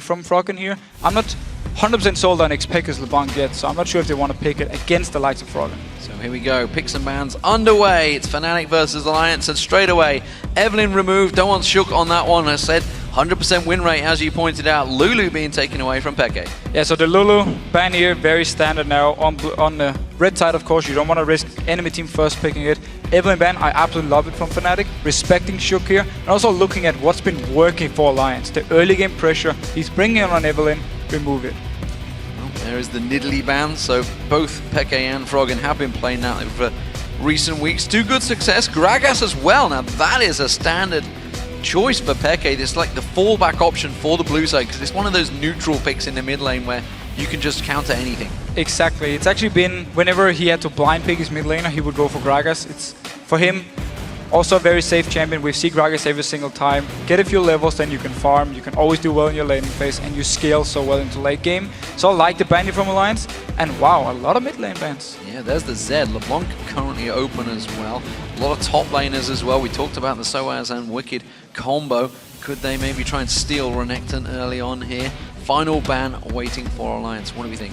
from Froggen here. I'm not 100% sold on xPeke's LeBlanc yet, so I'm not sure if they want to pick it against the likes of Froggen. So here we go, picks and bans underway. It's Fnatic versus Alliance, and straight away, Evelynn removed. Don't want shook on that one. I said 100% win rate, as you pointed out. Lulu being taken away from Peke. Yeah, so the Lulu ban here, very standard now. On the red side, of course, you don't want to risk enemy team first picking it. Evelynn ban, I absolutely love it from Fnatic. Respecting Shook here, and also looking at what's been working for Alliance. The early game pressure, he's bringing it on Evelynn, remove it. Well, there is the Nidalee ban, so both Peke and Froggen have been playing that for recent weeks. To good success, Gragas as well. Now that is a standard choice for Peke. It's like the fallback option for the blue side, because it's one of those neutral picks in the mid lane where you can just counter anything. Exactly. It's actually been, whenever he had to blind pick his mid laner, he would go for Gragas. It's, for him, also a very safe champion. We see Gragas every single time. Get a few levels, then you can farm. You can always do well in your laning phase, and you scale so well into late game. So I like the ban from Alliance. And wow, a lot of mid lane bans. Yeah, there's the Zed. LeBlanc currently open as well. A lot of top laners as well. We talked about the sOAZ and Wickd combo. Could they maybe try and steal Renekton early on here? Final ban waiting for Alliance. What do we think?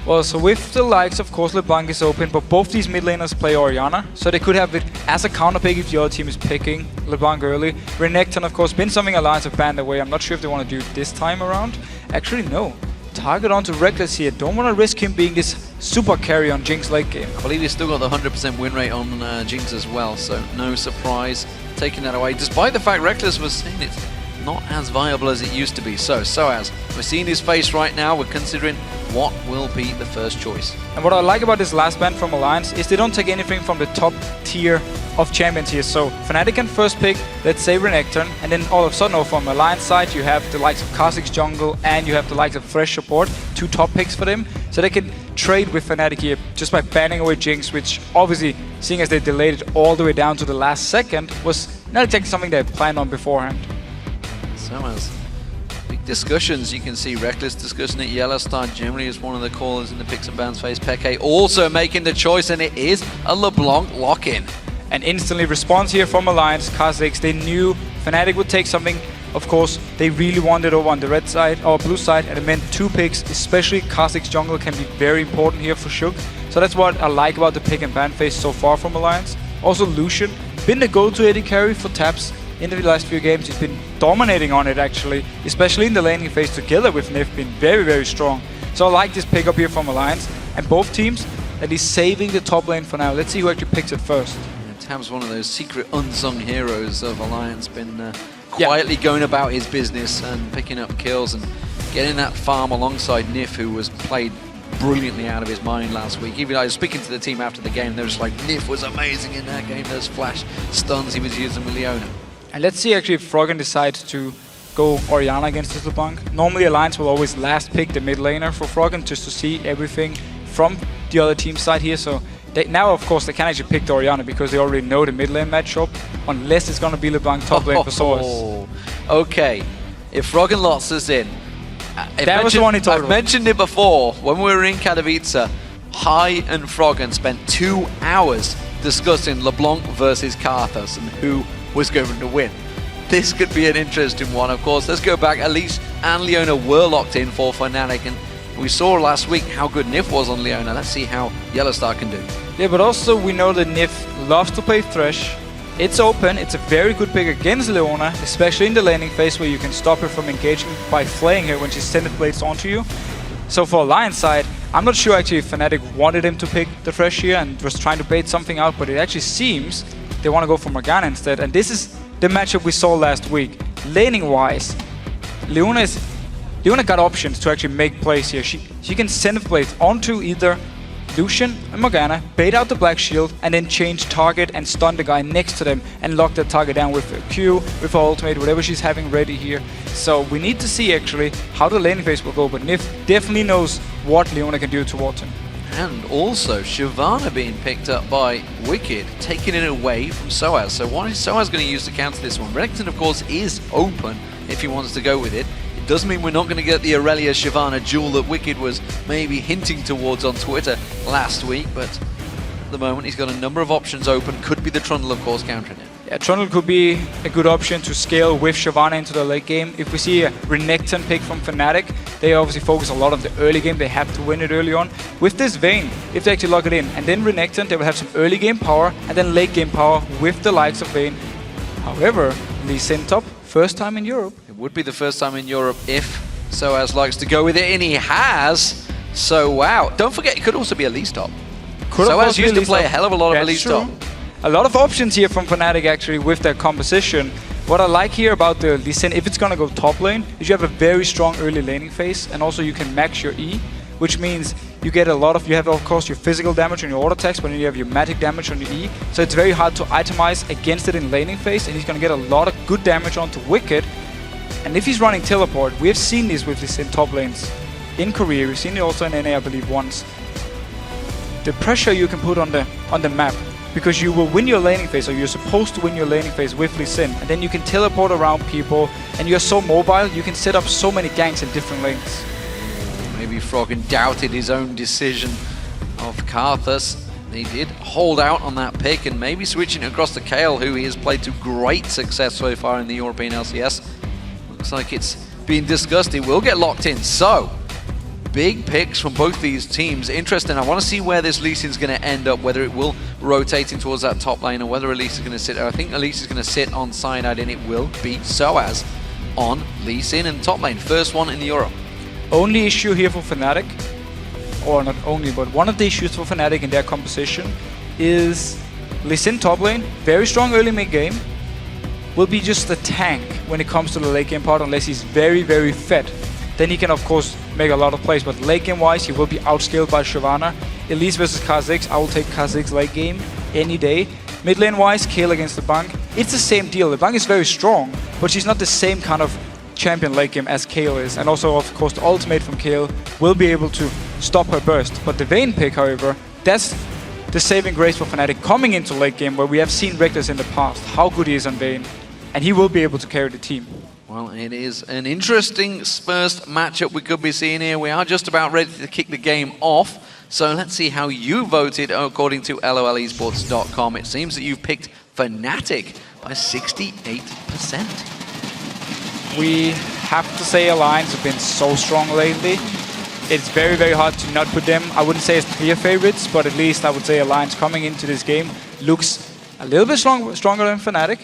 Well, so with the likes, of course, LeBlanc is open, but both these mid laners play Orianna, so they could have it as a counter pick if the other team is picking LeBlanc early. Renekton, of course, been something Alliance have banned away. I'm not sure if they want to do it this time around. Actually, no. Target onto Rekkles here. Don't want to risk him being this super carry on Jinx late game. I believe he's still got the 100% win rate on Jinx as well, so no surprise taking that away, despite the fact Rekkles was saying it's not as viable as it used to be. So, sOAZ, we're seeing his face right now. We're considering what will be the first choice. And what I like about this last ban from Alliance is they don't take anything from the top tier of champions here. So Fnatic can first pick, let's say Renekton, and then all of a sudden, from Alliance side, you have the likes of KhaZix jungle and you have the likes of Fresh support, two top picks for them. So they can trade with Fnatic here just by banning away Jinx, which obviously, seeing as they delayed it all the way down to the last second, was not exactly something they had planned on beforehand. sOAZ. Big discussions. You can see Rekkles discussing it. YellOwStaR generally is one of the callers in the picks and bans phase. Peke also making the choice, and it is a LeBlanc lock-in. And instantly response here from Alliance, KhaZix. They knew Fnatic would take something. Of course, they really wanted over on the red side or blue side, and it meant two picks, especially KhaZix jungle can be very important here for Shook. So that's what I like about the pick and ban phase so far from Alliance. Also Lucian, been the go-to AD carry for Tabzz. In the last few games, he's been dominating on it actually, especially in the laning phase together with Nyph, been very, very strong. So I like this pickup here from Alliance, and both teams at least saving the top lane for now. Let's see who actually picks it first. Yeah, Tabzz, one of those secret unsung heroes of Alliance, been quietly going about his business and picking up kills and getting that farm alongside Nyph, who was played brilliantly out of his mind last week. Even I was speaking to the team after the game, they were just like, Nyph was amazing in that game, those flash stuns he was using with Leona. And let's see actually if Froggen decides to go Orianna against this LeBlanc. Normally Alliance will always last pick the mid laner for Froggen just to see everything from the other team side here. So now of course they can actually pick the Orianna because they already know the mid lane matchup, unless it's going to be LeBlanc top lane for sOAZ. Okay, if Froggen lots us in. That was the one he talked about. I've mentioned it before, when we were in Katowice, Hai and Froggen spent 2 hours discussing LeBlanc versus Karthus and who was going to win. This could be an interesting one, of course. Let's go back. Elise and Leona were locked in for Fnatic, and we saw last week how good Nyph was on Leona. Let's see how YellOwStaR can do. Yeah, but also we know that Nyph loves to play Thresh. It's open, it's a very good pick against Leona, especially in the laning phase where you can stop her from engaging by flaying her when she sends blades onto you. So for Alliance side, I'm not sure actually if Fnatic wanted him to pick the Thresh here and was trying to bait something out, but it actually seems they want to go for Morgana instead. And this is the matchup we saw last week. Laning wise, Leona got options to actually make plays here. She can send blades onto either Lucian and Morgana, bait out the black shield, and then change target and stun the guy next to them and lock the target down with a Q, with her ultimate, whatever she's having ready here. So we need to see actually how the laning phase will go, but Nyph definitely knows what Leona can do towards him. And also Shyvana being picked up by Wickd, taking it away from sOAZ. So what is sOAZ going to use to counter this one? Renekton, of course, is open if he wants to go with it. It does mean we're not going to get the Aurelia Shyvana duel that Wickd was maybe hinting towards on Twitter last week, but at the moment he's got a number of options open. Could be the Trundle, of course, countering it. Yeah, Trundle could be a good option to scale with Shyvana into the late game. If we see a Renekton pick from Fnatic, they obviously focus a lot on the early game. They have to win it early on. With this Vayne, if they actually lock it in, and then Renekton, they will have some early game power and then late game power with the likes of Vayne. However, Elise in top, first time in Europe. It would be the first time in Europe if sOAZ likes to go with it, and he has. So wow, don't forget, it could also be Elise top. sOAZ used to play a hell of a lot of Elise top. A lot of options here from Fnatic actually with their composition. What I like here about the Lucian, if it's gonna go top lane, is you have a very strong early laning phase, and also you can max your E, which means you get a lot of, you have of course your physical damage on your auto attacks, but then you have your magic damage on your E. So it's very hard to itemize against it in laning phase, and he's gonna get a lot of good damage onto Wickd. And if he's running teleport, we have seen this with Lucian top lanes in Korea. We've seen it also in NA, I believe, once. The pressure you can put on the map, because you will win your laning phase, or you're supposed to win your laning phase with Lucian, and then you can teleport around people, and you're so mobile, you can set up so many ganks in different lanes. Maybe Froggen doubted his own decision of KhaZix. He did hold out on that pick, and maybe switching across to Kayle, who he has played to great success so far in the European LCS. Looks like it's being discussed. He will get locked in. So, big picks from both these teams. Interesting. I want to see where this Lucian's going to end up, whether it will rotating towards that top lane or whether Elise is going to sit there. I think Elise is going to sit on Cyanide, and it will beat sOAZ on Lucian in top lane. First one in the Euro. Only issue here for Fnatic, or not only, but one of the issues for Fnatic in their composition is Lucian top lane, very strong early mid game, will be just a tank when it comes to the late game part, unless he's very, very fed. Then he can of course make a lot of plays, but late game wise he will be outscaled by Shyvana. Elise versus KhaZix, I will take KhaZix late game any day. Mid lane wise, Kayle against LeBlanc, it's the same deal. LeBlanc is very strong, but she's not the same kind of champion late game as Kayle is. And also of course the ultimate from Kayle will be able to stop her burst. But the Vayne pick, however, that's the saving grace for Fnatic coming into late game, where we have seen Rekkles in the past, how good he is on Vayne, and he will be able to carry the team. Well, it is an interesting first matchup we could be seeing here. We are just about ready to kick the game off. So let's see how you voted according to LOLesports.com. It seems that you've picked Fnatic by 68%. We have to say Alliance have been so strong lately. It's very, very hard to not put them. I wouldn't say it's clear favorites, but at least I would say Alliance coming into this game looks a little bit stronger than Fnatic.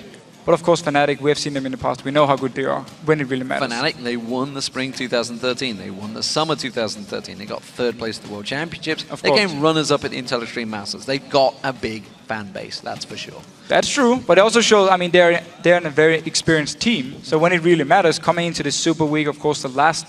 But of course, Fnatic, we have seen them in the past. We know how good they are when it really matters. Fnatic, they won the Spring 2013. They won the Summer 2013. They got third place at the World Championships. They came runners-up at the Intel Extreme Masters. They've got a big fan base, that's for sure. That's true, but it also shows, I mean, they're in a very experienced team. So when it really matters, coming into this Super Week, of course, the last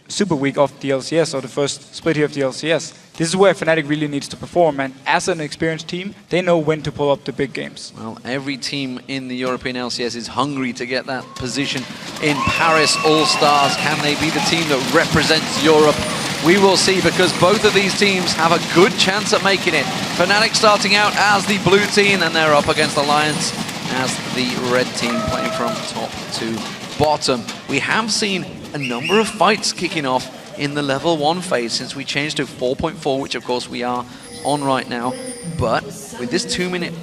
Super Week of the LCS, or the first split here of the LCS, this is where Fnatic really needs to perform, and as an experienced team, they know when to pull up the big games. Well, every team in the European LCS is hungry to get that position in Paris All-Stars. Can they be the team that represents Europe? We will see, because both of these teams have a good chance at making it. Fnatic starting out as the blue team, and they're up against Alliance as the red team, playing from top to bottom. We have seen a number of fights kicking off in the level 1 phase since we changed to 4.4, which of course we are on right now. But with this 2-minute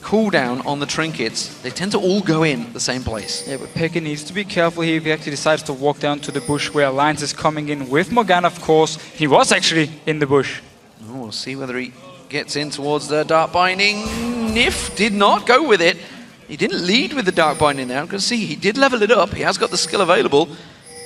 cooldown on the trinkets, they tend to all go in the same place. Yeah, but Peke needs to be careful here if he actually decides to walk down to the bush where Alliance is coming in with Morgana, of course. He was actually in the bush. Oh, we'll see whether he gets in towards the Dark Binding. Nyph did not go with it. He didn't lead with the Dark Binding there. You can see he did level it up. He has got the skill available,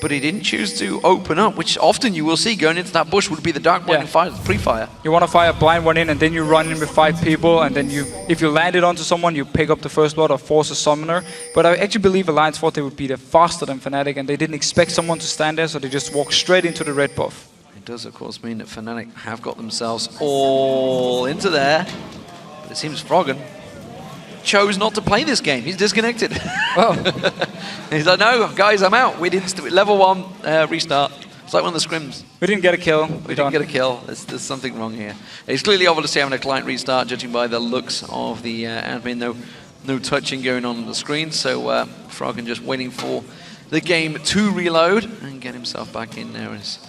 but he didn't choose to open up, which often you will see going into that bush would be the Dark Binding fire, pre-fire. You want to fire a blind one in, and then you run in with 5 people, and then if you land it onto someone, you pick up the first blood or force a summoner. But I actually believe Alliance thought they would be there faster than Fnatic, and they didn't expect someone to stand there, so they just walked straight into the red buff. It does, of course, mean that Fnatic have got themselves all into there, but it seems Froggen chose not to play this game. He's disconnected. Well, he's like, no, guys, I'm out. We didn't level 1 restart. It's like one of the scrims. We didn't get a kill. We didn't get a kill. There's something wrong here. It's clearly obviously having a client restart, judging by the looks of the admin. No touching going on the screen. So Froggen just waiting for the game to reload and get himself back in there. He's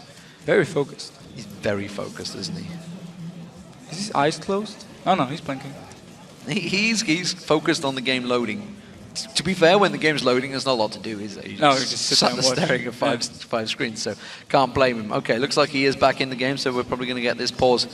very focused. He's very focused, isn't he? Is his eyes closed? Oh no, he's blinking. He's focused on the game loading. To be fair, when the game's loading, there's not a lot to do, is there? You just sit sat there there and watch. staring at five screens, so can't blame him. Okay, looks like he is back in the game, so we're probably going to get this pause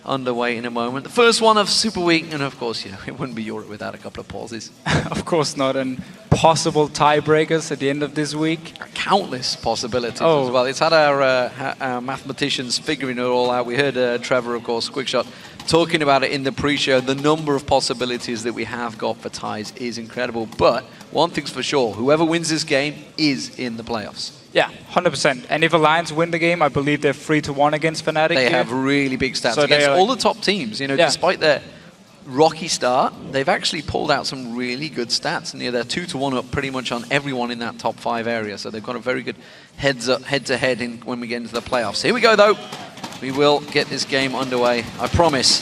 underway in a moment. The first one of Super Week, and of course, you know, it wouldn't be Europe without a couple of pauses. Of course not, and possible tiebreakers at the end of this week. Countless possibilities as well. It's had our mathematicians figuring it all out. We heard Trevor, of course, Quickshot, talking about it in the pre-show. The number of possibilities that we have got for ties is incredible. But one thing's for sure, whoever wins this game is in the playoffs. Yeah, 100%. And if Alliance win the game, I believe they're 3-1 against Fnatic. They have really big stats So against they are all the top teams. You know, despite their rocky start, they've actually pulled out some really good stats. And they're 2-1 up pretty much on everyone in that top 5 area. So they've got a very good head-to-head when we get into the playoffs. Here we go, though. We will get this game underway, I promise.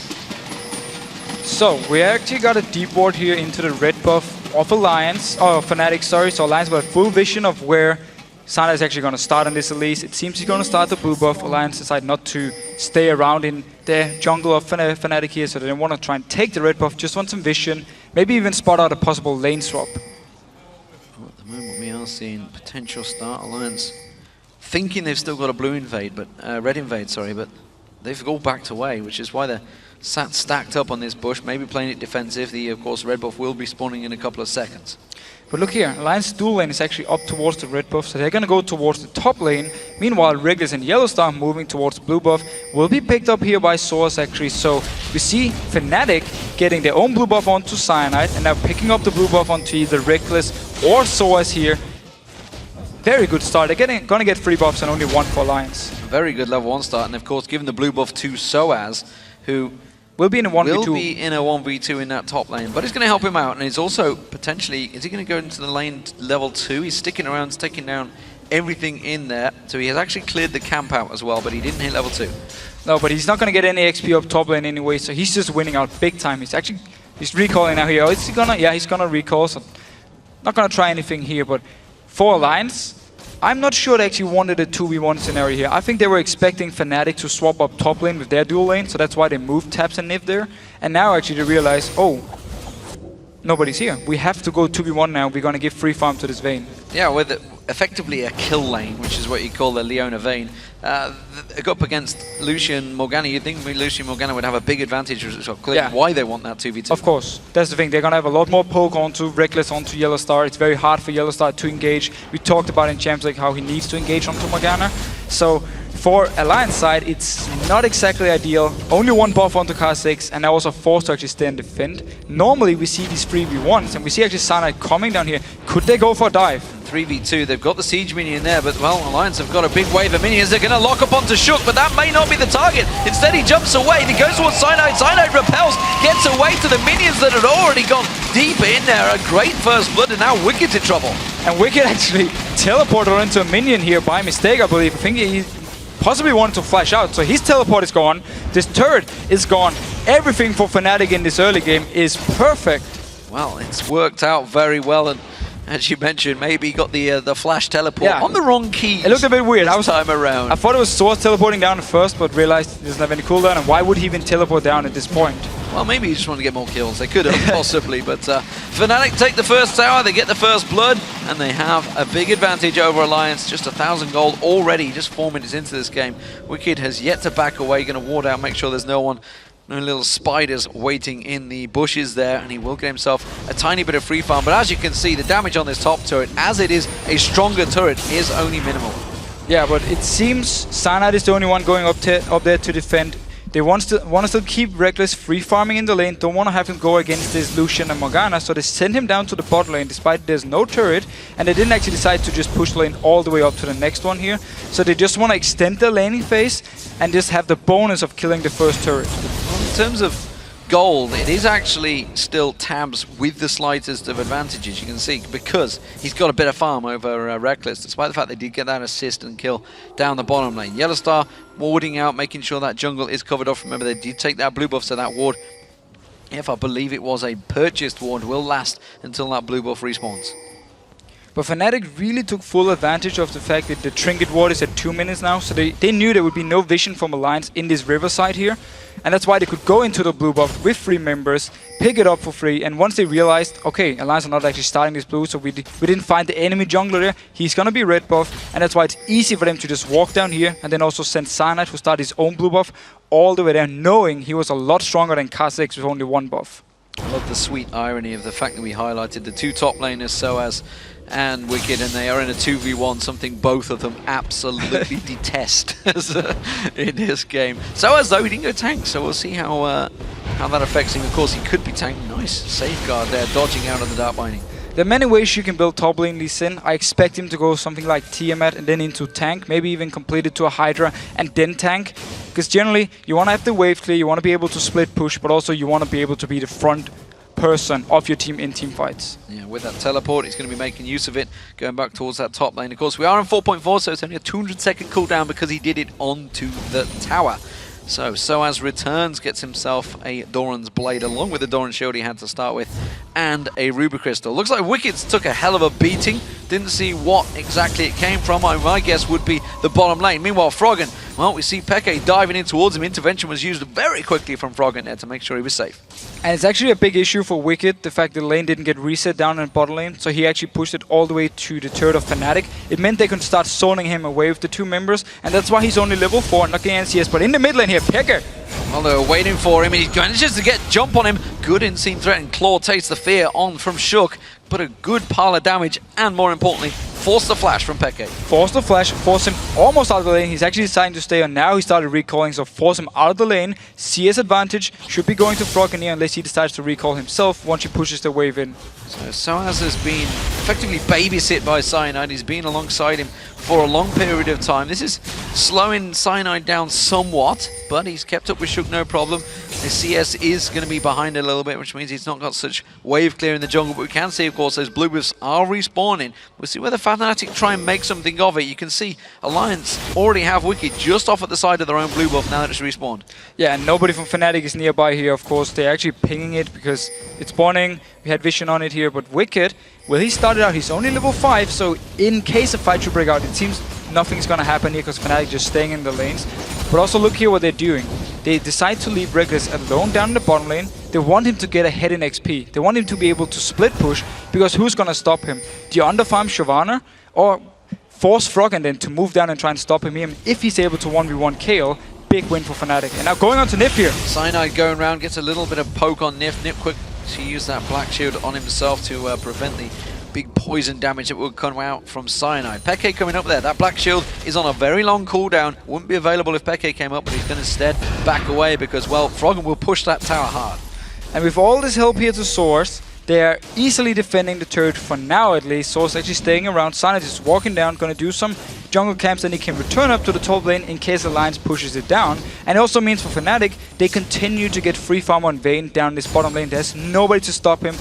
So we actually got a deep ward here into the red buff of Alliance, Fnatic, sorry. So Alliance will have full vision of where Cyanide is actually going to start on this Elise. It seems he's going to start the blue buff. Alliance decided not to stay around in the jungle of Fnatic here, so they don't want to try and take the red buff, just want some vision, maybe even spot out a possible lane swap. Well, at the moment we are seeing potential start Alliance thinking they've still got a blue invade, but red invade, sorry, but they've all backed away, which is why they're stacked up on this bush, maybe playing it defensive. The, of course, red buff will be spawning in a couple of seconds. But look here, Alliance dual lane is actually up towards the red buff, so they're going to go towards the top lane. Meanwhile, Rekkles and YellOwStaR moving towards blue buff will be picked up here by sOAZ actually. So we see Fnatic getting their own blue buff onto Cyanide and now picking up the blue buff onto either Rekkles or sOAZ here. Very good start. They're going to get 3 buffs and only 1 for Alliance. Very good level 1 start, and of course given the blue buff to sOAZ, who will be in a 1v2. Will be in a 1v2 in that top lane, but it's going to help him out, and he's also potentially, is he going to go into the lane level 2? He's sticking around, taking down everything in there, so he has actually cleared the camp out as well, but he didn't hit level 2. No, but he's not going to get any XP up top lane anyway, so he's just winning out big time. He's recalling now here. Oh, is he gonna? Yeah, he's going to recall, so not going to try anything here, but for Alliance, I'm not sure they actually wanted a 2v1 scenario here. I think they were expecting Fnatic to swap up top lane with their dual lane, so that's why they moved Tabzz and Nyph there. And now actually they realize, oh, nobody's here. We have to go 2v1 now. We're going to give free farm to this Vayne. Yeah, with effectively a kill lane, which is what you call the Leona Vayne. Go up against Lucian, Morgana. You'd think Lucian, Morgana would have a big advantage, which is clear why they want that 2v2. Of course, that's the thing. They're going to have a lot more poke onto Rekkles, onto YellOwStaR. It's very hard for YellOwStaR to engage. We talked about in Champs League how he needs to engage onto Morgana. So for Alliance side, it's not exactly ideal. Only 1 buff onto KhaZix, and now also forced to actually stay and defend. Normally we see these 3v1s, and we see actually Cyanide coming down here. Could they go for a dive? 3v2, they've got the siege minion there, but well, Alliance have got a big wave of minions. They're going to lock up onto Shook, but that may not be the target. Instead he jumps away, he goes towards Cyanide. Cyanide repels, gets away to the minions that had already gone deep in there. A great first blood, and now Wickd's in trouble. And Wickd actually teleported into a minion here by mistake, I believe. I think he possibly wanted to flash out, so his teleport is gone. This turret is gone. Everything for Fnatic in this early game is perfect. Well, it's worked out very well, and as you mentioned, maybe got the flash teleport on the wrong key. It looked a bit weird. Time around. I thought it was sOAZ teleporting down at first, but realized he doesn't have any cooldown, and why would he even teleport down at this point? Well, maybe he just wanted to get more kills. They could have, possibly, but Fnatic take the first tower, they get the first blood, and they have a big advantage over Alliance. Just 1,000 gold already, just 4 minutes into this game. Wickd has yet to back away, going to ward out, make sure there's no one, no little spiders waiting in the bushes there, and he will get himself a tiny bit of free farm. But as you can see, the damage on this top turret, as it is a stronger turret, is only minimal. Yeah, but it seems Cyanide is the only one going up there to defend. They want to still keep Rekkles free farming in the lane, don't want to have him go against this Lucian and Morgana, so they send him down to the bot lane despite there's no turret, and they didn't actually decide to just push the lane all the way up to the next one here. So they just want to extend the laning phase and just have the bonus of killing the first turret. Well, in terms of gold, it is actually still Tabzz with the slightest of advantages, you can see, because he's got a bit of farm over Rekkles, despite the fact they did get that assist and kill down the bottom lane. YellOwStaR warding out, making sure that jungle is covered off. Remember, they did take that blue buff, so that ward, if I believe it was a purchased ward, will last until that blue buff respawns. But Fnatic really took full advantage of the fact that the trinket ward is at 2 minutes now, so they knew there would be no vision from Alliance in this riverside here. And that's why they could go into the blue buff with 3 members, pick it up for free, and once they realized, okay, Alliance are not actually starting this blue, so we didn't find the enemy jungler there, he's gonna be red buff, and that's why it's easy for them to just walk down here and then also send Cyanide, who started his own blue buff, all the way there, knowing he was a lot stronger than KhaZix with only 1 buff. I love the sweet irony of the fact that we highlighted the 2 top laners, sOAZ and Wickd, and they are in a 2v1, something both of them absolutely detest in this game. sOAZ, though, he didn't go tank, so we'll see how that affects him. Of course, he could be tank. Nice safeguard there, dodging out of the Dark Binding. There are many ways you can build top lane Lucian. I expect him to go something like Tiamat and then into tank, maybe even complete it to a Hydra and then tank. Because generally, you want to have the wave clear, you want to be able to split push, but also you want to be able to be the front person of your team in team fights. Yeah, with that teleport, he's going to be making use of it, going back towards that top lane. Of course, we are in 4.4, so it's only a 200-second cooldown because he did it onto the tower. So, sOAZ returns, gets himself a Doran's Blade, along with the Doran Shield he had to start with, and a Ruby Crystal. Looks like Wicked took a hell of a beating. Didn't see what exactly it came from. My guess would be the bottom lane. Meanwhile, Froggen, well, we see xPeke diving in towards him. Intervention was used very quickly from Froggen there to make sure he was safe. And it's actually a big issue for Wicked, the fact the lane didn't get reset down in bottom lane, so he actually pushed it all the way to the turret of Fnatic. It meant they could start zoning him away with the 2 members, and that's why he's only level 4 and not getting NCS. But in the mid lane here, xPeke. Well, they were waiting for him, and he manages to get jump on him. Good insane threat, and Claw takes the fear on from Shook, but a good pile of damage, and more importantly, force the flash from xPeke. Force the flash, force him almost out of the lane. He's actually deciding to stay on now. He started recalling, so force him out of the lane. CS advantage, should be going to Froggen here unless he decides to recall himself once he pushes the wave in. So sOAZ has been effectively babysit by Cyanide. He's been alongside him for a long period of time. This is slowing Cyanide down somewhat, but he's kept up with Shook no problem. The CS is going to be behind a little bit, which means he's not got such wave clear in the jungle, but we can see, of course, those blue buffs are respawning. We'll see whether Fnatic try and make something of it. You can see Alliance already have Wicked just off at the side of their own blue buff now that it's respawned. Yeah, and nobody from Fnatic is nearby here, of course. They're actually pinging it because it's spawning. We had vision on it here, but Wicked, well, he started out, he's only level 5, so in case a fight should break out, it seems nothing's gonna happen here because Fnatic just staying in the lanes. But also look here what they're doing. They decide to leave Rekkles alone down in the bottom lane. They want him to get ahead in XP. They want him to be able to split push, because who's gonna stop him? Do you underfarm Shyvana, or force Froggen then to move down and try and stop him here? If he's able to 1v1 Kayle, big win for Fnatic. And now going on to Nyph here. Cyanide going around, gets a little bit of poke on Nyph. Nyph quick to use that black shield on himself to prevent the big poison damage that will come out from Cyanide. xPeke coming up there. That black shield is on a very long cooldown. Wouldn't be available if xPeke came up, but he's going to instead back away because, well, Froggen will push that tower hard. And with all this help here to sOAZ, they are easily defending the turret for now at least. sOAZ actually staying around. Cyanide is walking down, going to do some jungle camps, and he can return up to the top lane in case Alliance pushes it down. And it also means for Fnatic, they continue to get free farm on Vayne down this bottom lane. There's nobody to stop him.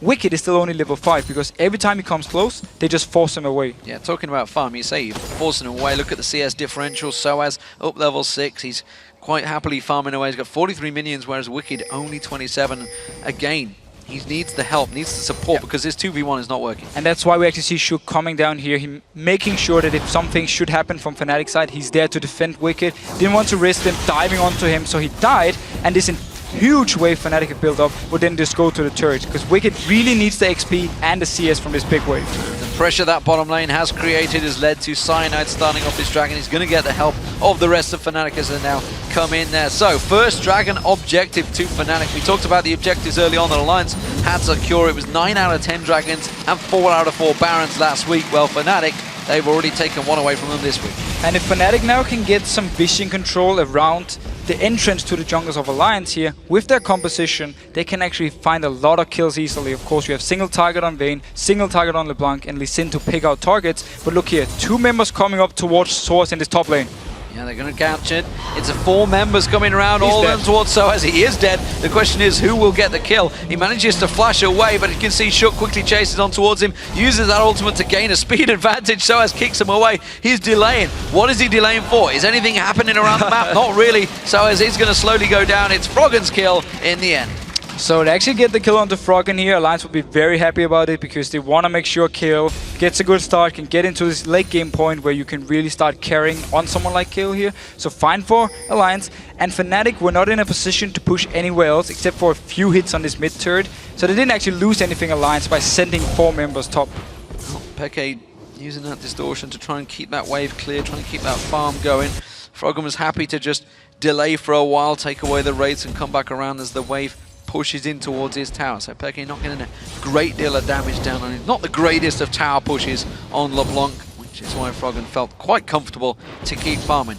Wicked is still only level 5 because every time he comes close, they just force him away. Yeah, talking about farm, you say you're forcing him away. Look at the CS differential. sOAZ up level 6. He's quite happily farming away. He's got 43 minions, whereas Wicked only 27. Again, he needs the help, needs the support, because this 2v1 is not working. And that's why we actually see Shook coming down here, him making sure that if something should happen from Fnatic side, he's there to defend Wicked. Didn't want to risk them diving onto him, so he died, and this huge wave Fnatic have built up would then just go to the turret, because Wicked really needs the XP and the CS from this big wave. The pressure that bottom lane has created has led to Cyanide starting off this dragon. He's going to get the help of the rest of Fnatic as they now come in there. So, first dragon objective to Fnatic. We talked about the objectives early on that Alliance had to secure. It was 9 out of 10 dragons and 4 out of 4 barons last week. Well, Fnatic, they've already taken one away from them this week. And if Fnatic now can get some vision control around the entrance to the jungles of Alliance here, with their composition, they can actually find a lot of kills easily. Of course, you have single target on Vayne, single target on LeBlanc, and Lucian to pick out targets. But look here, 2 members coming up towards sOAZ in this top lane. Yeah, they're going to catch it. It's 4 members coming around, He's all of dead. them towards sOAZ. He is dead. The question is, who will get the kill? He manages to flash away, but you can see Shook quickly chases on towards him, uses that ultimate to gain a speed advantage. sOAZ kicks him away. He's delaying. What is he delaying for? Is anything happening around the map? Not really. sOAZ is going to slowly go down. It's Froggen's kill in the end. So to actually get the kill onto Froggen here, Alliance will be very happy about it because they want to make sure Kayle gets a good start, can get into this late game point where you can really start carrying on someone like Kayle here. So fine for Alliance. And Fnatic were not in a position to push anywhere else except for a few hits on this mid turret. So they didn't actually lose anything Alliance by sending 4 members top. Oh, xPeke using that distortion to try and keep that wave clear, trying to keep that farm going. Froggen was happy to just delay for a while, take away the raids and come back around as the wave pushes in towards his tower. So xPeke not getting a great deal of damage down on it. Not the greatest of tower pushes on LeBlanc, which is why Froggen felt quite comfortable to keep farming.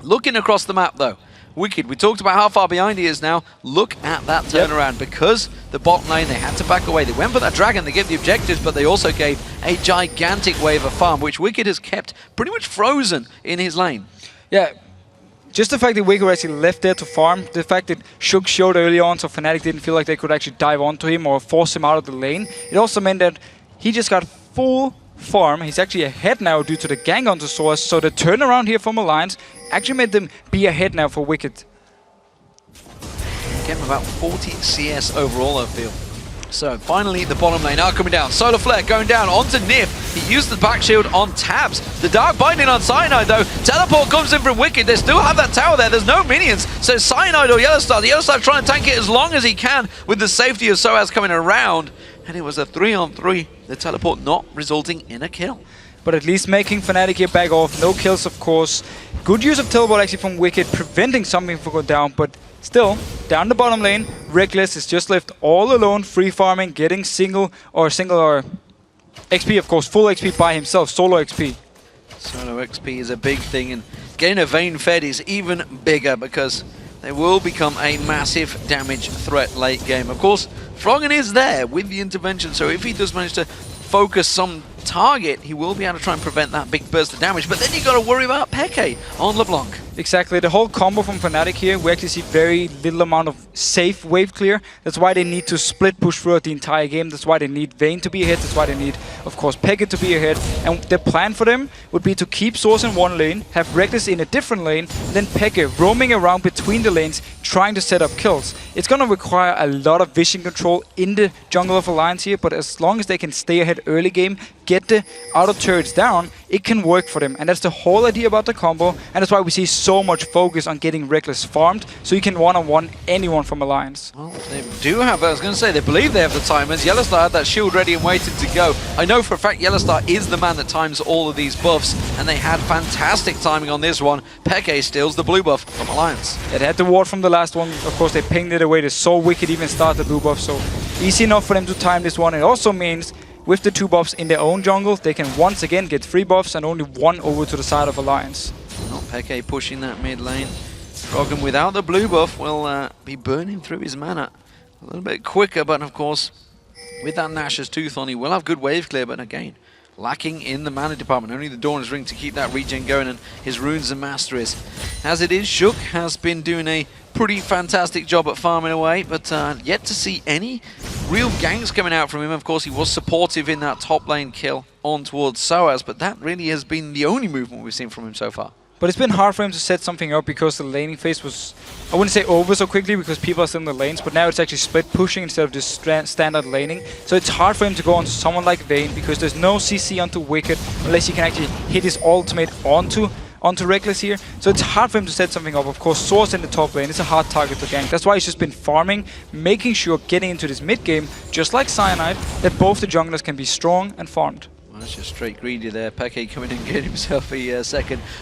Looking across the map though, Wickd, we talked about how far behind he is now. Look at that turnaround. Because the bot lane, they had to back away. They went for that dragon, they gave the objectives, but they also gave a gigantic wave of farm, which Wickd has kept pretty much frozen in his lane. Yeah. Just the fact that Wickd actually left there to farm, the fact that Shook showed early on so Fnatic didn't feel like they could actually dive onto him or force him out of the lane, it also meant that he just got full farm. He's actually ahead now due to the gank onto sOAZ, so the turnaround here from Alliance actually made them be ahead now for Wickd. Getting about 40 CS overall, I feel. So finally the bottom lane are coming down. Solar Flare going down onto Nyph. He used the back shield on Tabzz. The Dark Binding on Cyanide though. Teleport comes in from Wickd. They still have that tower there. There's no minions. So Cyanide or YellOwStaR. The YellOwStaR trying to tank it as long as he can with the safety of sOAZ coming around. And it was a 3-on-3. The teleport not resulting in a kill. But at least making Fnatic here back off. No kills, of course. Good use of teleport actually from Wickd, preventing something from going down. But still, down the bottom lane, Rekkles is just left all alone, free farming, getting single or XP, of course, full XP by himself, solo XP. Solo XP is a big thing, and getting a Vayne fed is even bigger because they will become a massive damage threat late game. Of course, Froggen is there with the intervention, so if he does manage to focus some target, he will be able to try and prevent that big burst of damage. But then you got to worry about xPeke on LeBlanc. Exactly, the whole combo from Fnatic here, we actually see very little amount of safe wave clear. That's why they need to split push throughout the entire game. That's why they need Vayne to be ahead. That's why they need, of course, xPeke to be ahead. And the plan for them would be to keep sOAZ in one lane, have Rekkles in a different lane, then xPeke roaming around between the lanes, trying to set up kills. It's going to require a lot of vision control in the jungle of Alliance here, but as long as they can stay ahead early game, get the outer turrets down, it can work for them. And that's the whole idea about the combo, and that's why we see so much focus on getting Rekkles farmed, so you can one-on-one anyone from Alliance. Well, they do have, I was going to say, they believe they have the timers. YellOwStaR had that shield ready and waiting to go. I know for a fact YellOwStaR is the man that times all of these buffs, and they had fantastic timing on this one. xPeke steals the blue buff from Alliance. It had the ward from the last one. Of course, they pinged it away. They saw Wickd even start the blue buff, so easy enough for them to time this one. It also means with the 2 buffs in their own jungle, they can once again get 3 buffs and only 1 over to the side of Alliance. xPeke pushing that mid lane. Froggen without the blue buff will be burning through his mana a little bit quicker, but of course, with that Nash's Tooth on, he will have good wave clear, but again, lacking in the mana department. Only the Dawn's Ring to keep that regen going and his runes and masteries. As it is, Shook has been doing a pretty fantastic job at farming away, but yet to see any real ganks coming out from him. Of course, he was supportive in that top lane kill on towards sOAZ, but that really has been the only movement we've seen from him so far. But it's been hard for him to set something up because the laning phase was, I wouldn't say over so quickly because people are still in the lanes, but now it's actually split pushing instead of just standard laning. So it's hard for him to go onto someone like Vayne because there's no CC onto Wickd unless he can actually hit his ultimate onto Rekkles here. So it's hard for him to set something up. Of course, sOAZ in the top lane is a hard target to gank. That's why he's just been farming, making sure getting into this mid game, just like Cyanide, that both the junglers can be strong and farmed. Well, that's just straight greedy there. xPeke coming in and getting himself a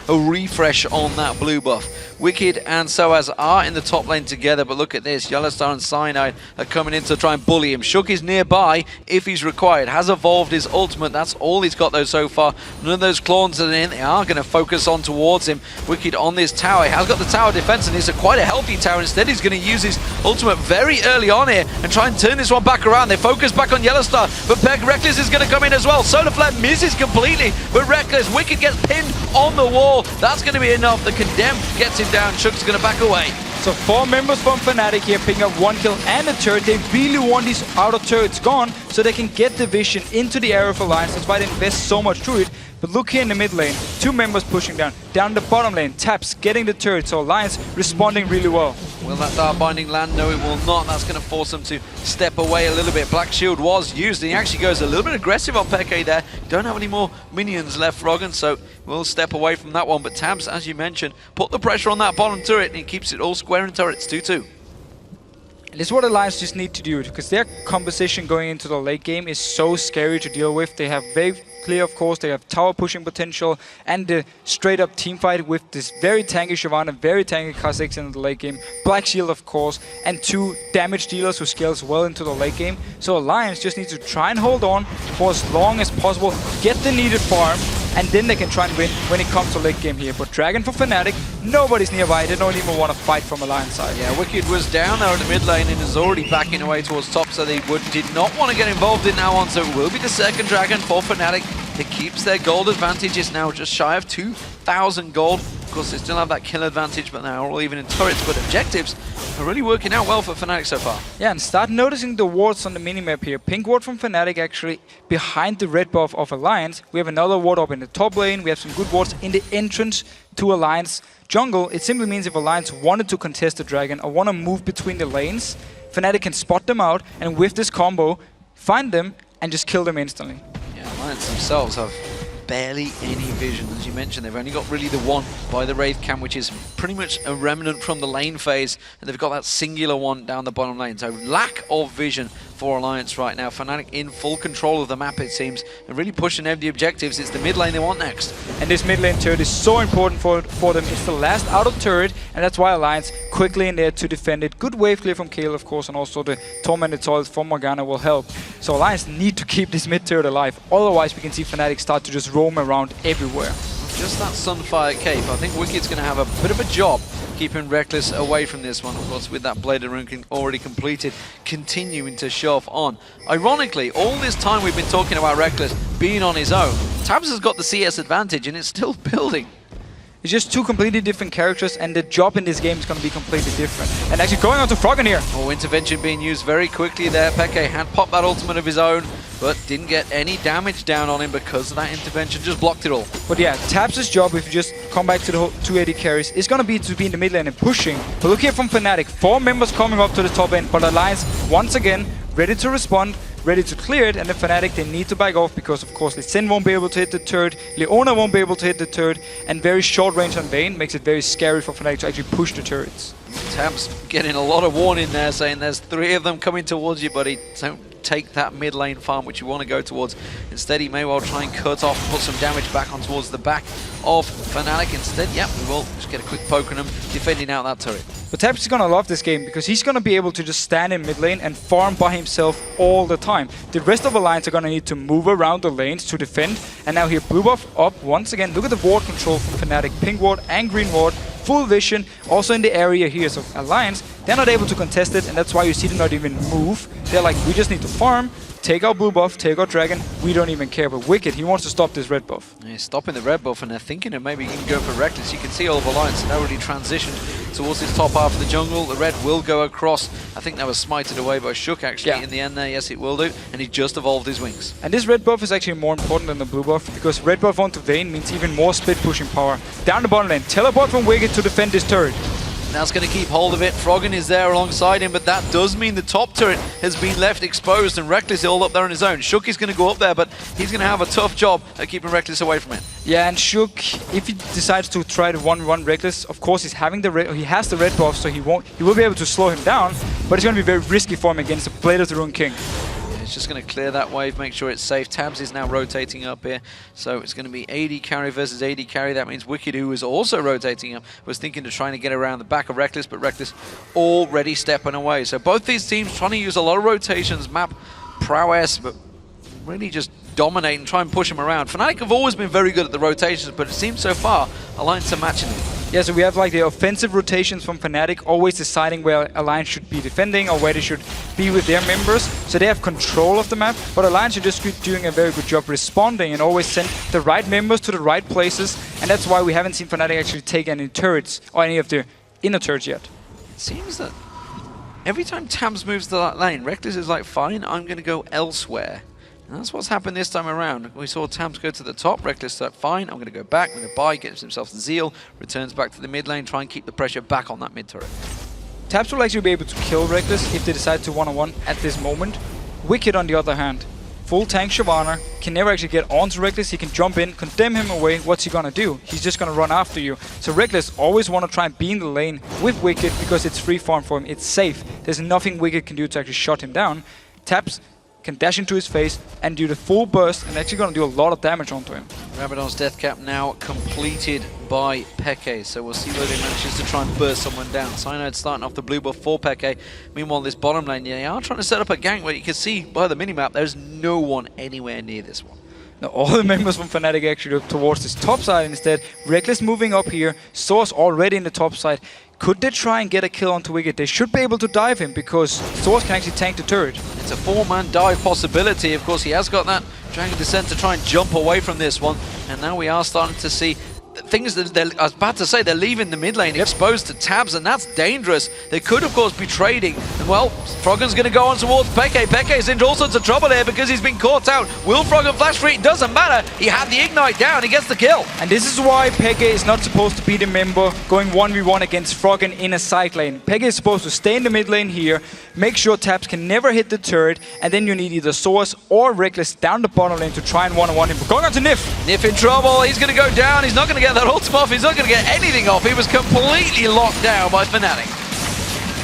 refresh on that blue buff. Wickd and sOAZ are in the top lane together, but look at this. YellOwStaR and Cyanide are coming in to try and bully him. Shook is nearby if he's required. Has evolved his ultimate. That's all he's got though so far. None of those clones are in. They are going to focus on towards him. Wickd on this tower. He has got the tower defense and it's quite a healthy tower. Instead, he's going to use his ultimate very early on here and try and turn this one back around. They focus back on YellOwStaR, but Rekkles is going to come in as well. Solar Flare misses completely, but Rekkles, Wickd gets pinned on the wall. That's going to be enough. The Condemned gets him down. Shook's going to back away. So 4 members from Fnatic here picking up 1 kill and a turret. They really want these outer turrets gone so they can get the vision into the area of Alliance. That's why they invest so much to it. But look here in the mid lane, 2 members pushing down. Down the bottom lane, Tabzz getting the turret. So Alliance responding really well. Will that Dark Binding land? No, it will not. That's going to force them to step away a little bit. Black Shield was used, and he actually goes a little bit aggressive on xPeke there. Don't have any more minions left, Froggen, so we'll step away from that one. But Tabzz, as you mentioned, put the pressure on that bottom turret, and he keeps it all square in turrets, 2-2. And this is what Alliance just need to do, because their composition going into the late game is so scary to deal with. They have very clear, of course, they have tower pushing potential and the straight up team fight with this very tanky Shyvana, very tanky KhaZix in the late game, Black Shield, of course, and 2 damage dealers who scales well into the late game. So Alliance just needs to try and hold on for as long as possible, get the needed farm, and then they can try and win when it comes to late game here. But Dragon for Fnatic, nobody's nearby. They don't even want to fight from Alliance side. Yeah, Wickd was down there in the mid lane and is already backing away towards top, so they did not want to get involved in that one. So it will be the second Dragon for Fnatic. It keeps their gold advantage. It's now just shy of 2,000 gold. Of course, they still have that kill advantage, but now all even in turrets. But objectives are really working out well for Fnatic so far. Yeah, and start noticing the wards on the minimap here. Pink ward from Fnatic actually behind the red buff of Alliance. We have another ward up in the top lane. We have some good wards in the entrance to Alliance jungle. It simply means if Alliance wanted to contest the Dragon or want to move between the lanes, Fnatic can spot them out and with this combo, find them and just kill them instantly. Yeah, Alliance themselves have barely any vision. As you mentioned, they've only got really the one by the Wraith Camp, which is pretty much a remnant from the lane phase, and they've got that singular one down the bottom lane. So lack of vision for Alliance right now. Fnatic in full control of the map, it seems, and really pushing every objectives. It's the mid lane they want next. And this mid lane turret is so important for them. It's the last out of turret, and that's why Alliance quickly in there to defend it. Good wave clear from Kayle, of course, and also the Tormented Soils from Morgana will help. So Alliance need to keep this mid turret alive. Otherwise, we can see Fnatic start to just roam around everywhere. Just that Sunfire Cape. I think Wicked's going to have a bit of a job keeping Rekkles away from this one. Of course, with that Blade of Ruin already completed, continuing to shove on. Ironically, all this time we've been talking about Rekkles being on his own, Tabzz has got the CS advantage and it's still building. It's just 2 completely different characters, and the job in this game is going to be completely different. And actually going on to Froggen here. Oh, intervention being used very quickly there. xPeke had popped that ultimate of his own, but didn't get any damage down on him because of that intervention. Just blocked it all. But yeah, Tabzz' job, if you just come back to the 280 carries, is going to be in the mid lane and pushing. But look here from Fnatic. 4 members coming up to the top end, but Alliance, once again, ready to respond, ready to clear it, and the Fnatic, they need to back off because, of course, Lucian won't be able to hit the turret, Leona won't be able to hit the turret, and very short range on Vayne makes it very scary for Fnatic to actually push the turrets. Tabzz getting a lot of warning there, saying there's 3 of them coming towards you, buddy. Don't take that mid lane farm which you want to go towards. Instead, he may well try and cut off, put some damage back on towards the back of Fnatic. Instead, yeah, we will just get a quick poke on him, defending out that turret. But Tabzz is going to love this game because he's going to be able to just stand in mid lane and farm by himself all the time. The rest of Alliance are going to need to move around the lanes to defend. And now here, blue buff up once again. Look at the ward control from Fnatic. Pink ward and green ward. Full vision, also in the area here. So Alliance, they're not able to contest it, and that's why you see them not even move. They're like, we just need to farm, take our blue buff, take our dragon, we don't even care. But Wickd, he wants to stop this red buff. Yeah, stopping the red buff, and they're thinking of maybe even going for Rekkles. You can see all of Alliance have already transitioned towards this top half of the jungle. The red will go across. I think that was smited away by Shook actually in the end there. Yes, it will do. And he just evolved his wings. And this red buff is actually more important than the blue buff because red buff onto Vayne means even more split pushing power. Down the bottom lane, teleport from Wickd to defend this turret. That's going to keep hold of it. Froggen is there alongside him, but that does mean the top turret has been left exposed and Rekkles is all up there on his own. Shook is going to go up there, but he's going to have a tough job at keeping Rekkles away from it. Yeah, and Shook, if he decides to try to 1v1 Rekkles, of course he has the red buff, so he will be able to slow him down, but it's going to be very risky for him against the Blade of the Ruin King. It's just going to clear that wave, make sure it's safe. Tabzz is now rotating up here, so it's going to be AD carry versus AD carry. That means Wickd, who is also rotating up, was thinking of trying to get around the back of Rekkles, but Rekkles already stepping away. So both these teams trying to use a lot of rotations, map prowess, but really just dominate and try and push them around. Fnatic have always been very good at the rotations, but it seems so far Alliance are matching them. Yeah, so we have like the offensive rotations from Fnatic, always deciding where Alliance should be defending or where they should be with their members. So they have control of the map, but Alliance are just doing a very good job responding and always send the right members to the right places. And that's why we haven't seen Fnatic actually take any turrets or any of the inner turrets yet. It seems that every time Tabzz moves to that lane, Rekkles is like, fine, I'm going to go elsewhere. And that's what's happened this time around. We saw Tabzz go to the top, Rekkles said, fine, I'm going to go back, I'm going to buy, gets himself the Zeal, returns back to the mid lane, try and keep the pressure back on that mid turret. Tabzz will actually be able to kill Rekkles if they decide to one-on-one at this moment. Wickd, on the other hand, full tank Shyvana, can never actually get onto Rekkles. He can jump in, condemn him away. What's he gonna do? He's just gonna run after you. So Rekkles always want to try and be in the lane with Wickd because it's free farm for him. It's safe. There's nothing Wickd can do to actually shut him down. Tabzz can dash into his face and do the full burst and actually gonna do a lot of damage onto him. Rabadon's death cap now completed by Peke, so we'll see whether he manages to try and burst someone down. Cyanide starting off the blue buff for Peke. Meanwhile, this bottom lane, they are trying to set up a gank where you can see by the minimap there's no one anywhere near this one. Now, all the members from Fnatic actually look towards this top side instead. Rekkles moving up here, sOAZ already in the top side. Could they try and get a kill onto Wickd? They should be able to dive him because sOAZ can actually tank the turret. It's a 4-man dive possibility. Of course, he has got that Dragon Descent to try and jump away from this one. And now we are starting to see things that I was about to say, they're leaving the mid lane exposed to Tabzz, and that's dangerous. They could, of course, be trading. And, well, Froggen's going to go on towards Peke. Peke's into all sorts of trouble here because he's been caught out. Will Froggen flash free? It doesn't matter. He had the ignite down. He gets the kill. And this is why Peke is not supposed to be the member going 1v1 against Froggen in a side lane. Peke is supposed to stay in the mid lane here, make sure Tabzz can never hit the turret, and then you need either sOAZ or Rekkles down the bottom lane to try and one-on-one him. We're going on to Nyph. Nyph in trouble. He's going to go down. He's not going to get that ultimate off. He's not going to get anything off. He was completely locked down by Fnatic.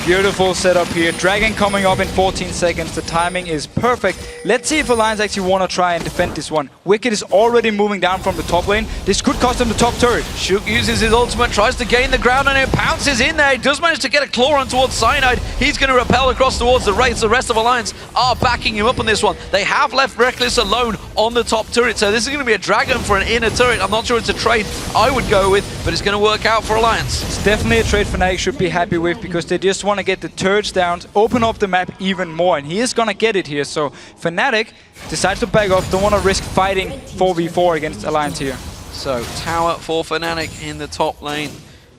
Beautiful setup here. Dragon coming up in 14 seconds. The timing is perfect. Let's see if Alliance actually want to try and defend this one. Wickd is already moving down from the top lane. This could cost him the top turret. Shook uses his ultimate, tries to gain the ground, and it pounces in there. He does manage to get a claw on towards Cyanide. He's going to repel across towards the Wraiths. The rest of Alliance are backing him up on this one. They have left Rekkles alone on the top turret, so this is going to be a Dragon for an inner turret. I'm not sure it's a trade I would go with, but it's going to work out for Alliance. It's definitely a trade Fnatic should be happy with because they just want to get the turrets down, open up the map even more, and he is going to get it here. So Fnatic decides to back off, don't want to risk fighting 4v4 against Alliance here. So tower for Fnatic in the top lane,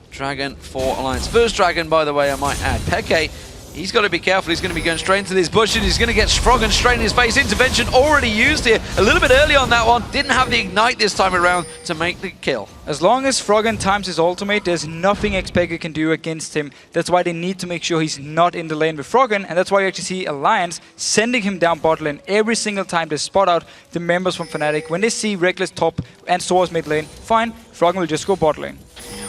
Dragon for Alliance. First Dragon, by the way, I might add. Peke, he's got to be careful. He's going to be going straight into this bush, and he's going to get Froggen straight in his face. Intervention already used here a little bit early on that one. Didn't have the ignite this time around to make the kill. As long as Froggen times his ultimate, there's nothing xPeke can do against him. That's why they need to make sure he's not in the lane with Froggen, and that's why you actually see Alliance sending him down bot lane every single time they spot out the members from Fnatic. When they see Rekkles top and sOAZ mid lane, fine, Froggen will just go bot lane.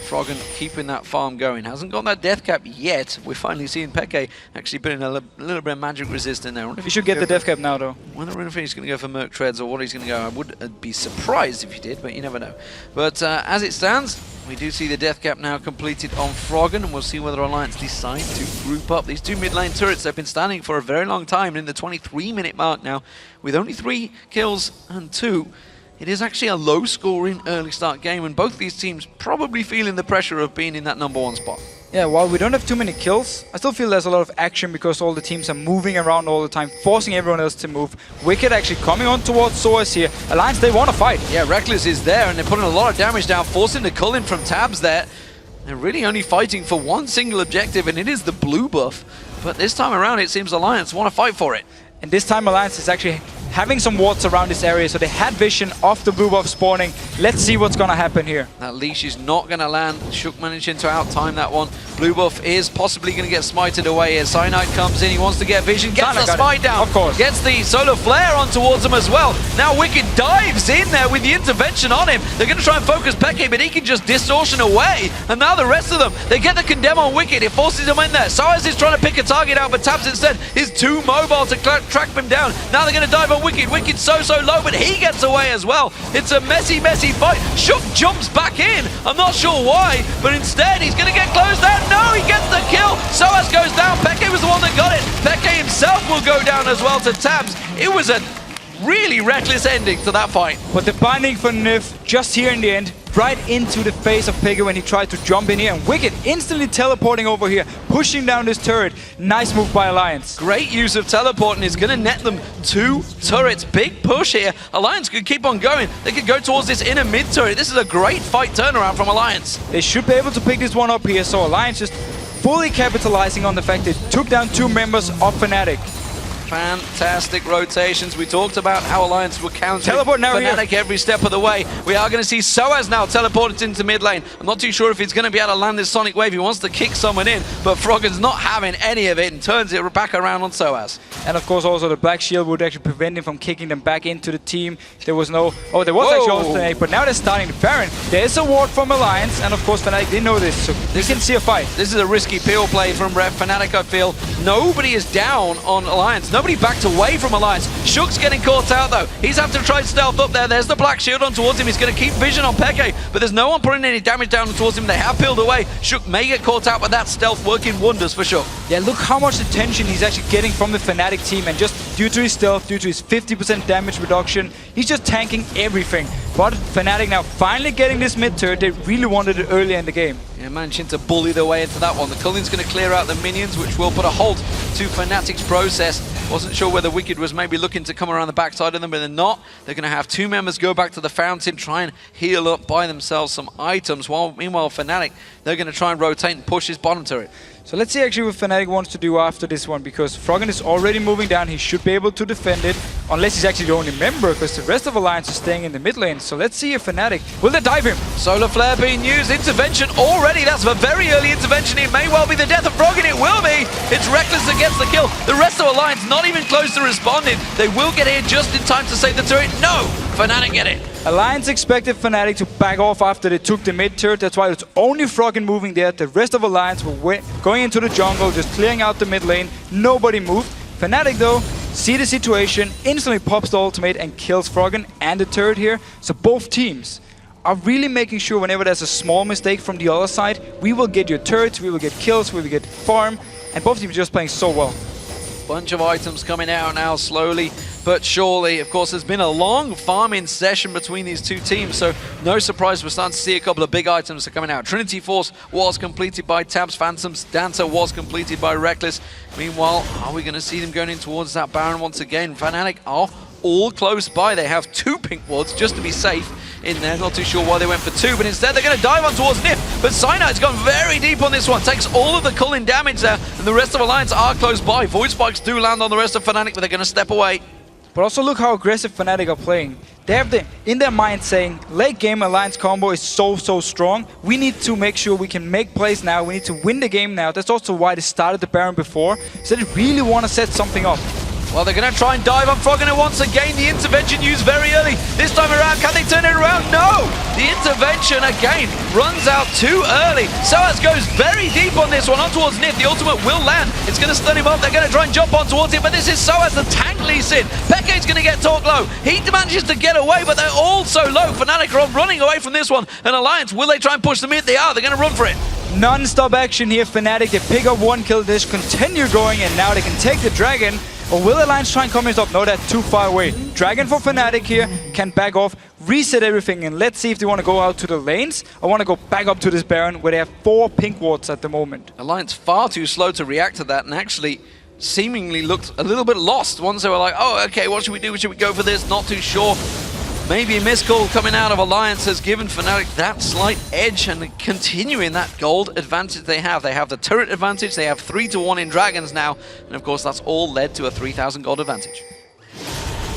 Froggen keeping that farm going. Hasn't got that death cap yet. We're finally seeing Peke actually putting a little bit of magic resist in there. He should get the death cap now, though. I wonder if he's going to go for Merc Treads or what he's going to go. I would be surprised if he did, but you never know. But as it stands, we do see the death cap now completed on Froggen, and we'll see whether Alliance decide to group up. These two mid lane turrets, they've been standing for a very long time, in the 23-minute mark now, with only 3 kills and 2. It is actually a low-scoring early start game, and both these teams probably feeling the pressure of being in that #1 spot. Yeah, while we don't have too many kills, I still feel there's a lot of action because all the teams are moving around all the time, forcing everyone else to move. Wickd actually coming on towards sOAZ here. Alliance, they want to fight. Yeah, Rekkles is there, and they're putting a lot of damage down, forcing the cull in from Tabzz there. They're really only fighting for one single objective, and it is the blue buff. But this time around, it seems Alliance want to fight for it. And this time Alliance is actually having some wards around this area, so they had vision of the blue buff spawning. Let's see what's going to happen here. That leash is not going to land. Shook managing to outtime that one. Blue buff is possibly going to get smited away here. Cyanide comes in, he wants to get vision, gets the smite down. Of course. Gets the solar flare on towards him as well. Now Wickd dives in there with the intervention on him. They're going to try and focus Peke, but he can just distortion away. And now the rest of them, they get the condemn on Wickd. It forces him in there. sOAZ is trying to pick a target out, but Tabzz instead is too mobile to track him down. Now they're going to dive on Wickd. Wickd's so low, but he gets away as well. It's a messy fight. Shook jumps back in. I'm not sure why, but instead he's going to get closed down. No, he gets the kill. sOAZ goes down. Peke was the one that got it. Peke himself will go down as well to Tabzz. It was a really reckless ending to that fight. But the binding for Nyph just here in the end, right into the face of Peke when he tried to jump in here, and Wickd instantly teleporting over here, pushing down this turret. Nice move by Alliance. Great use of teleporting is going to net them 2 turrets. Big push here. Alliance could keep on going. They could go towards this inner mid turret. This is a great fight turnaround from Alliance. They should be able to pick this one up here, so Alliance just fully capitalizing on the fact they took down 2 members of Fnatic. Fantastic rotations. We talked about how Alliance were countering Teleport now Fnatic here. every step of the way. We are going to see sOAZ now teleported into mid lane. I'm not too sure if he's going to be able to land this Sonic Wave. He wants to kick someone in, but Froggen's not having any of it and turns it back around on sOAZ. And of course also the Black Shield would actually prevent him from kicking them back into the team. There was no... Oh, there was actually also an but now they're starting the Baron. There is a ward from Alliance, and of course Fnatic didn't know this, so we can see a fight. This is a risky peel play from Fnatic, I feel. Nobody is down on Alliance. Nobody backed away from Alliance. Shook's getting caught out though. He's having to try stealth up there. There's the Black Shield on towards him. He's going to keep vision on xPeke, but there's no one putting any damage down towards him. They have peeled away. Shook may get caught out, but that stealth working wonders for Shook. Yeah, look how much attention he's actually getting from the Fnatic team, and just due to his stealth, due to his 50% damage reduction, he's just tanking everything. But Fnatic now finally getting this mid turret. They really wanted it earlier in the game. Yeah, managing to bully their way into that one. The Cullen's going to clear out the minions, which will put a halt to Fnatic's process. Wasn't sure whether Wickd was maybe looking to come around the backside of them, but they're not. They're going to have two members go back to the fountain, try and heal up, buy themselves some items, while meanwhile Fnatic, they're going to try and rotate and push his bottom turret. So let's see actually what Fnatic wants to do after this one, because Froggen is already moving down. He should be able to defend it, unless he's actually the only member, because the rest of Alliance is staying in the mid lane. So let's see if Fnatic, will they dive him? Solar Flare being used, intervention already. That's a very early intervention. It may well be the death of Froggen. It will be. It's Rekkles that gets the kill. The rest of Alliance not even close to responding. They will get here just in time to save the turret. No! Fnatic get it. Alliance expected Fnatic to back off after they took the mid turret. That's why it's only Froggen moving there. The rest of Alliance were going into the jungle, just clearing out the mid lane. Nobody moved. Fnatic though, see the situation, instantly pops the ultimate and kills Froggen and the turret here. So both teams are really making sure whenever there's a small mistake from the other side, we will get your turrets, we will get kills, we will get farm, and both teams are just playing so well. Bunch of items coming out now slowly but surely. Of course, there's been a long farming session between these two teams, so no surprise we're starting to see a couple of big items are coming out. Trinity Force was completed by Tabzz. Phantoms Dancer was completed by Rekkles. Meanwhile, are we going to see them going in towards that Baron once again? Fnatic are all close by. They have two pink wards just to be safe in there. Not too sure why they went for two, but instead they're going to dive on towards Nyph. But Cyanide's gone very deep on this one. Takes all of the culling damage there, and the rest of Alliance are close by. Void Spikes do land on the rest of Fnatic, but they're going to step away. But also look how aggressive Fnatic are playing. They have in their mind saying, late game Alliance combo is so strong. We need to make sure we can make plays now. We need to win the game now. That's also why they started the Baron before. So they really want to set something up. Well, they're going to try and dive on Froggen, and once again the intervention used very early. This time around, can they turn it around? No! The intervention again runs out too early. sOAZ goes very deep on this one, on towards Nyph. The ultimate will land. It's going to stun him up. They're going to try and jump on towards it, but this is sOAZ, the tank Elise in. xPeke's going to get talked low. He manages to get away, but they're all so low. Fnatic are running away from this one. And Alliance, will they try and push them in? They are. They're going to run for it. Non-stop action here, Fnatic. They pick up one kill, they just continue going, and now they can take the dragon. Or will Alliance try and come in top? No, that's too far away. Dragon for Fnatic here, can back off, reset everything, and let's see if they want to go out to the lanes or want to go back up to this Baron where they have 4 pink wards at the moment. Alliance far too slow to react to that, and actually seemingly looked a little bit lost once they were like, oh, okay, what should we do? Should we go for this? Not too sure. Maybe a miscall coming out of Alliance has given Fnatic that slight edge and continuing that gold advantage they have. They have the turret advantage, they have 3-1 in Dragons now, and of course that's all led to a 3,000 gold advantage.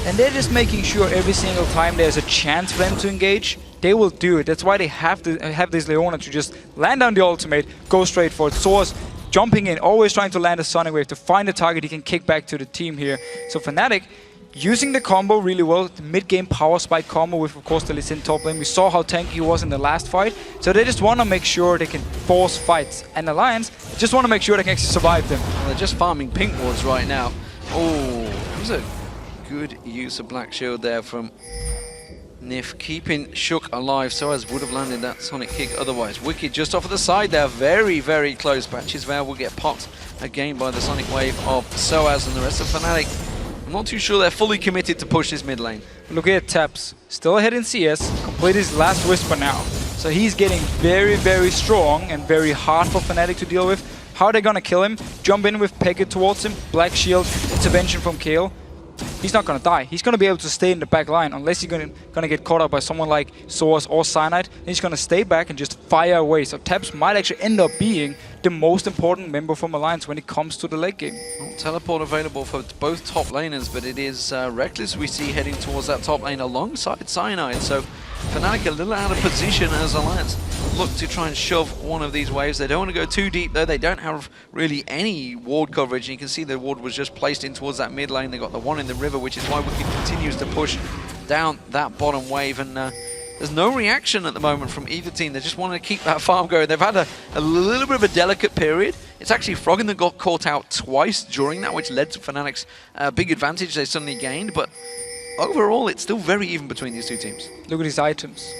And they're just making sure every single time there's a chance for them to engage, they will do it. That's why they have this Leona to just land on the ultimate, go straight for it. sOAZ jumping in, always trying to land a Sonic Wave to find a target he can kick back to the team here. So Fnatic using the combo really well, the mid-game power spike combo with, of course, the Elise in top lane. We saw how tanky he was in the last fight, so they just want to make sure they can force fights. And Alliance just want to make sure they can actually survive them. Well, they're just farming pink wards right now. Oh, that was a good use of Black Shield there from Nyph, keeping Shook alive. sOAZ would have landed that Sonic kick otherwise. Wickd just off of the side there, very, very close. Patches Veil will get popped again by the Sonic Wave of sOAZ, and the rest of Fnatic, I'm not too sure they're fully committed to push this mid lane. Look at Tabzz, still ahead in CS, completed his last Whisper now. So he's getting very, very strong and very hard for Fnatic to deal with. How are they gonna kill him? Jump in with xPeke towards him, Black Shield, intervention from Kayle. he's not gonna die. He's gonna be able to stay in the back line unless he's gonna get caught up by someone like sOAZ or Cyanide. Then he's gonna stay back and just fire away. So Tabzz might actually end up being the most important member from Alliance when it comes to the late game. Well, teleport available for both top laners, but it is Rekkles we see heading towards that top lane alongside Cyanide. So Fnatic a little out of position as Alliance look to try and shove one of these waves. They don't want to go too deep though. They don't have really any ward coverage, and you can see the ward was just placed in towards that mid lane. They got the one in the river, which is why Wickd continues to push down that bottom wave, and there's no reaction at the moment from either team. They just want to keep that farm going. They've had a little bit of a delicate period. It's actually Froggen that got caught out twice during that, which led to Fnatic's big advantage they suddenly gained, but overall it's still very even between these two teams. Look at his items.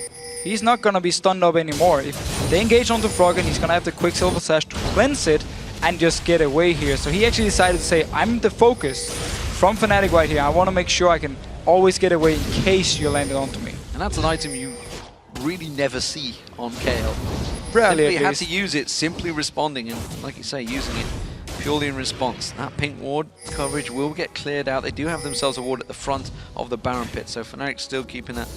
He's not gonna be stunned up anymore. If they engage onto Froggen, he's gonna have the Quicksilver Sash to cleanse it and just get away here. So he actually decided to say, I'm the focus from Fnatic right here. I want to make sure I can always get away in case you landed onto me. And that's an item you really never see on Kayle. Rarely Simply had to use it, simply responding, and like you say, using it purely in response. That pink ward coverage will get cleared out. They do have themselves a ward at the front of the Baron pit, so Fnatic still keeping that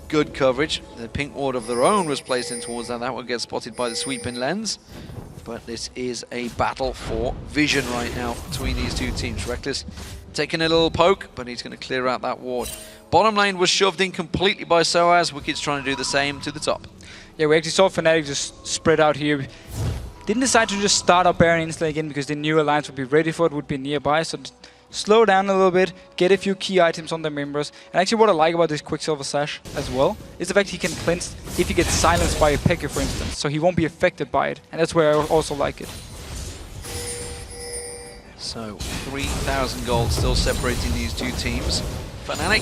good coverage. The pink ward of their own was placed in towards that. That will get spotted by the sweeping lens. But this is a battle for vision right now between these two teams. Rekkles taking a little poke, but he's going to clear out that ward. Bottom lane was shoved in completely by sOAZ. Wicked's trying to do the same to the top. Yeah, we actually saw Fnatic just spread out here. Didn't decide to just start up Baron instantly again because they knew Alliance would be ready for it, would be nearby. So slow down a little bit, get a few key items on their members. And actually what I like about this Quicksilver Sash as well is the fact he can cleanse if he gets silenced by a xPeke, for instance. So he won't be affected by it. And that's where I also like it. So 3,000 gold still separating these two teams. Fnatic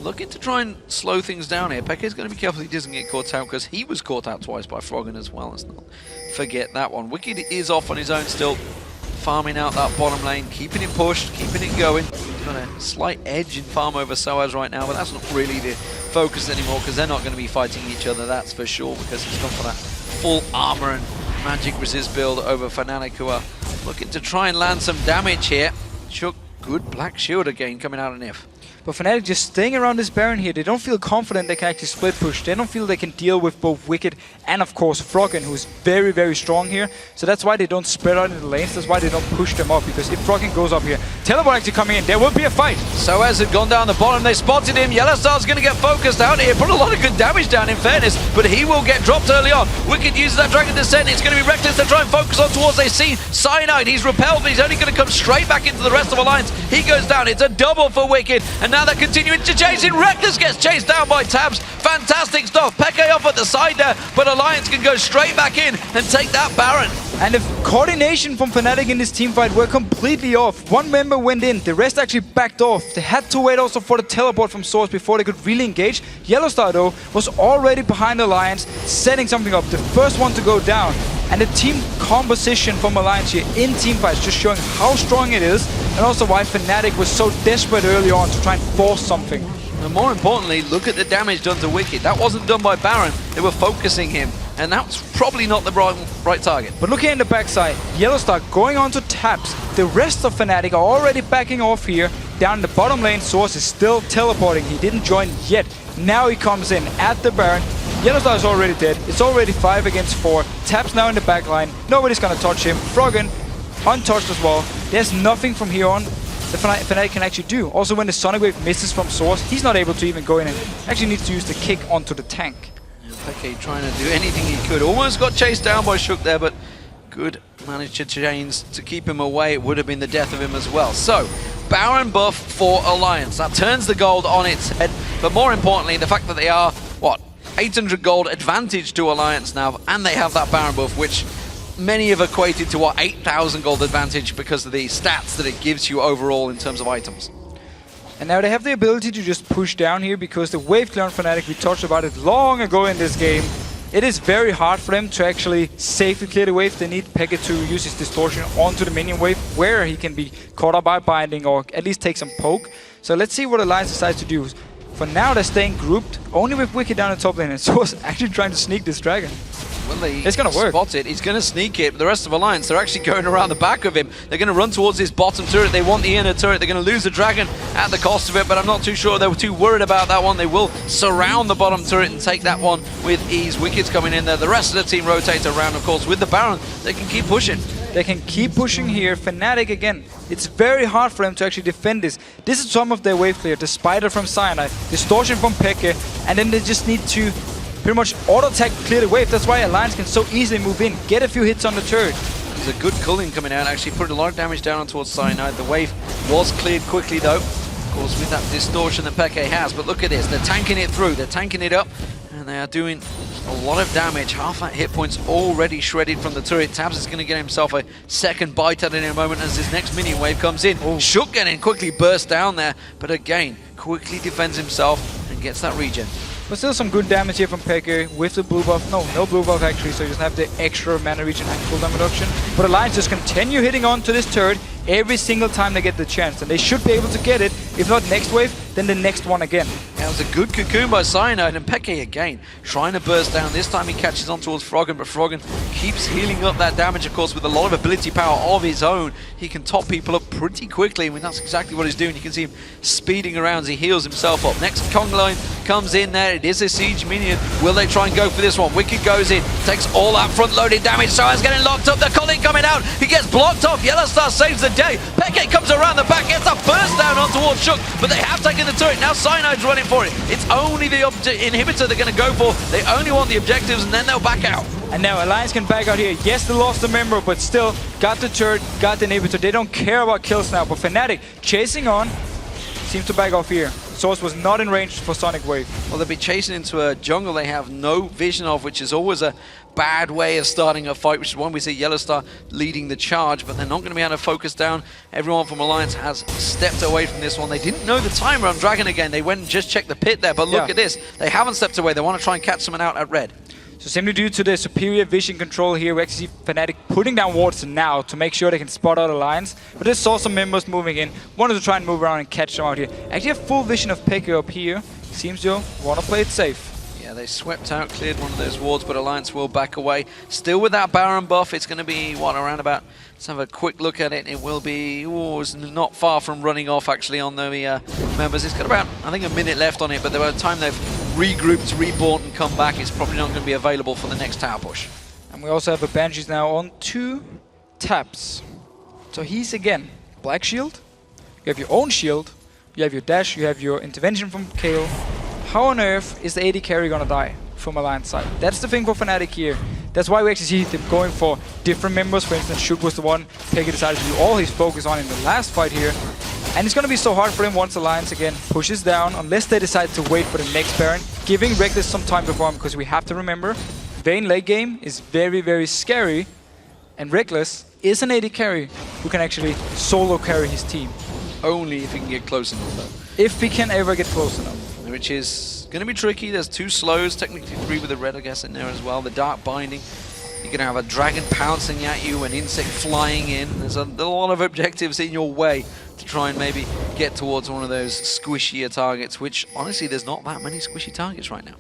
looking to try and slow things down here. xPeke is going to be careful he doesn't get caught out because he was caught out twice by Froggen as well. Let's not forget that one. Wickd is off on his own still, farming out that bottom lane, keeping it pushed, keeping it going. He's got a slight edge in farm over sOAZ right now, but that's not really the focus anymore because they're not going to be fighting each other, that's for sure, because he's gone for that full armor and magic resist build over Fnatic, who are looking to try and land some damage here. Shook, good black shield again coming out of Nyph. But Fnatic just staying around this Baron here, they don't feel confident they can actually split push. They don't feel they can deal with both Wickd and of course Froggen, who's very, very strong here. So that's why they don't spread out in the lanes, that's why they don't push them up, because if Froggen goes up here, teleport actually coming in, there will be a fight. sOAZ had gone down the bottom, they spotted him. YellOwStaR's going to get focused out here, put a lot of good damage down in fairness, but he will get dropped early on. Wickd uses that Dragon Descent, it's going to be Rekkles to try and focus on towards they see Cyanide. He's repelled, but he's only going to come straight back into the rest of Alliance. He goes down, it's a double for Wickd, and now they're continuing to chase in. Rekkles gets chased down by Tabzz. Fantastic stuff. xPeke off at the side there, but Alliance can go straight back in and take that Baron. And the coordination from Fnatic in this teamfight were completely off. One member went in, the rest actually backed off. They had to wait also for the teleport from sOAZ before they could really engage. YellOwStaR though was already behind Alliance, setting something up, the first one to go down. And the team composition from Alliance here in teamfights just showing how strong it is, and also why Fnatic was so desperate early on to try and force something. And more importantly, look at the damage done to Wickd. That wasn't done by Baron, they were focusing him, and that's probably not the right target. But look here in the backside, YellOwStaR going on to Tabzz. The rest of Fnatic are already backing off here. Down in the bottom lane, sOAZ is still teleporting. He didn't join yet. Now he comes in at the Baron. YellOwStaR is already dead. It's already 5 against 4. Tabzz now in the back line. Nobody's gonna touch him. Froggen untouched as well. There's nothing from here on that Fnatic can actually do. Also, when the Sonic Wave misses from sOAZ, he's not able to even go in and actually needs to use the kick onto the tank. xPeke trying to do anything he could. Almost got chased down by Shook there, but good managed to chains to keep him away. It would have been the death of him as well. So, Baron buff for Alliance. That turns the gold on its head. But more importantly, the fact that they are, 800 gold advantage to Alliance now, and they have that Baron buff, which many have equated to 8,000 gold advantage because of the stats that it gives you overall in terms of items. And now they have the ability to just push down here because the wave clear on Fnatic, we talked about it long ago in this game. It is very hard for them to actually safely clear the wave. They need xPeke to use his distortion onto the minion wave where he can be caught up by binding or at least take some poke. So let's see what Alliance decides to do. For now they're staying grouped only with Wickd down the top lane, and so is actually trying to sneak this dragon. Well, it's going to work. Spot it. He's going to sneak it. But the rest of Alliance, they're actually going around the back of him. They're going to run towards his bottom turret. They want the inner turret. They're going to lose the dragon at the cost of it, but I'm not too sure they were too worried about that one. They will surround the bottom turret and take that one with ease. Wickd's coming in there. The rest of the team rotates around, of course. With the Baron, they can keep pushing. They can keep pushing here. Fnatic again. It's very hard for them to actually defend this. This is some of their wave clear. The Spider from Cyanide, Distortion from xPeke, and then they just need to pretty much auto-attack clear the wave. That's why Alliance can so easily move in, get a few hits on the turret. There's a good culling coming out, actually put a lot of damage down towards Cyanide. The wave was cleared quickly though, of course with that distortion that xPeke has. But look at this, they're tanking it through, they're tanking it up, and they are doing a lot of damage. Half that hit points already shredded from the turret. Tabzz is going to get himself a second bite at it in a moment as his next minion wave comes in. Shook getting quickly burst down there, but again, quickly defends himself and gets that regen. But still some good damage here from xPeke with the blue buff. No blue buff actually, so he doesn't have the extra mana regen and cooldown reduction. But Alliance just continue hitting on to this turret every single time they get the chance. And they should be able to get it, if not next wave, then the next one again. That was a good cocoon by Cyanide, and xPeke again trying to burst down. This time he catches on towards Froggen, but Froggen keeps healing up that damage, of course, with a lot of ability power of his own. He can top people up pretty quickly. I mean, that's exactly what he's doing. You can see him speeding around as he heals himself up. Next Kong line comes in there. It is a siege minion. Will they try and go for this one? Wickd goes in, takes all that front-loaded damage. sOAZ getting locked up. The Colin coming out. He gets blocked off. YellOwStaR saves the day. xPeke comes around the back, gets a burst down on towards Shook, but they have taken the turret. Now Cyanide's running for it. It's only the inhibitor they're going to go for. They only want the objectives, and then they'll back out. And now Alliance can back out here. Yes, they lost the member, but still got the turret, got the inhibitor. They don't care about kills now, but Fnatic chasing on, seems to back off here. sOAZ was not in range for Sonic Wave. Well, they'll be chasing into a jungle they have no vision of, which is always a bad way of starting a fight, which is one we see YellOwStaR leading the charge, but they're not going to be able to focus down. Everyone from Alliance has stepped away from this one. They didn't know the timer on Dragon again. They went and just checked the pit there, but look at this. They haven't stepped away. They want to try and catch someone out at red. So simply due to the superior vision control here, we actually see Fnatic putting down wards now to make sure they can spot out Alliance. But they saw some members moving in, wanted to try and move around and catch them out here. Actually have full vision of xPeke up here. Seems to want to play it safe. Yeah, they swept out, cleared one of those wards, but Alliance will back away. Still with that Baron buff, it's going to be, what, around about, let's have a quick look at it. It will be, it's not far from running off actually on the members. It's got about, I think, a minute left on it, but by the time they've regrouped, rebought and come back, it's probably not going to be available for the next tower push. And we also have a Banshees now on 2 Tabzz. So he's again, Black Shield, you have your own shield, you have your dash, you have your intervention from Kayle. How on earth is the AD carry gonna die from Alliance side? That's the thing for Fnatic here. That's why we actually see them going for different members. For instance, Shook was the one xPeke decided to do all his focus on in the last fight here. And it's gonna be so hard for him once Alliance again pushes down, unless they decide to wait for the next Baron, giving Rekkles some time to farm, because we have to remember, Vayne late game is very, very scary, and Rekkles is an AD carry who can actually solo carry his team. Only if he can get close enough though. If he can ever get close enough. Which is going to be tricky. There's 2 slows, technically 3 with the red, I guess, in there as well. The dark binding. You're going to have a dragon pouncing at you, an insect flying in. There's a lot of objectives in your way to try and maybe get towards one of those squishier targets, which, honestly, there's not that many squishy targets right now.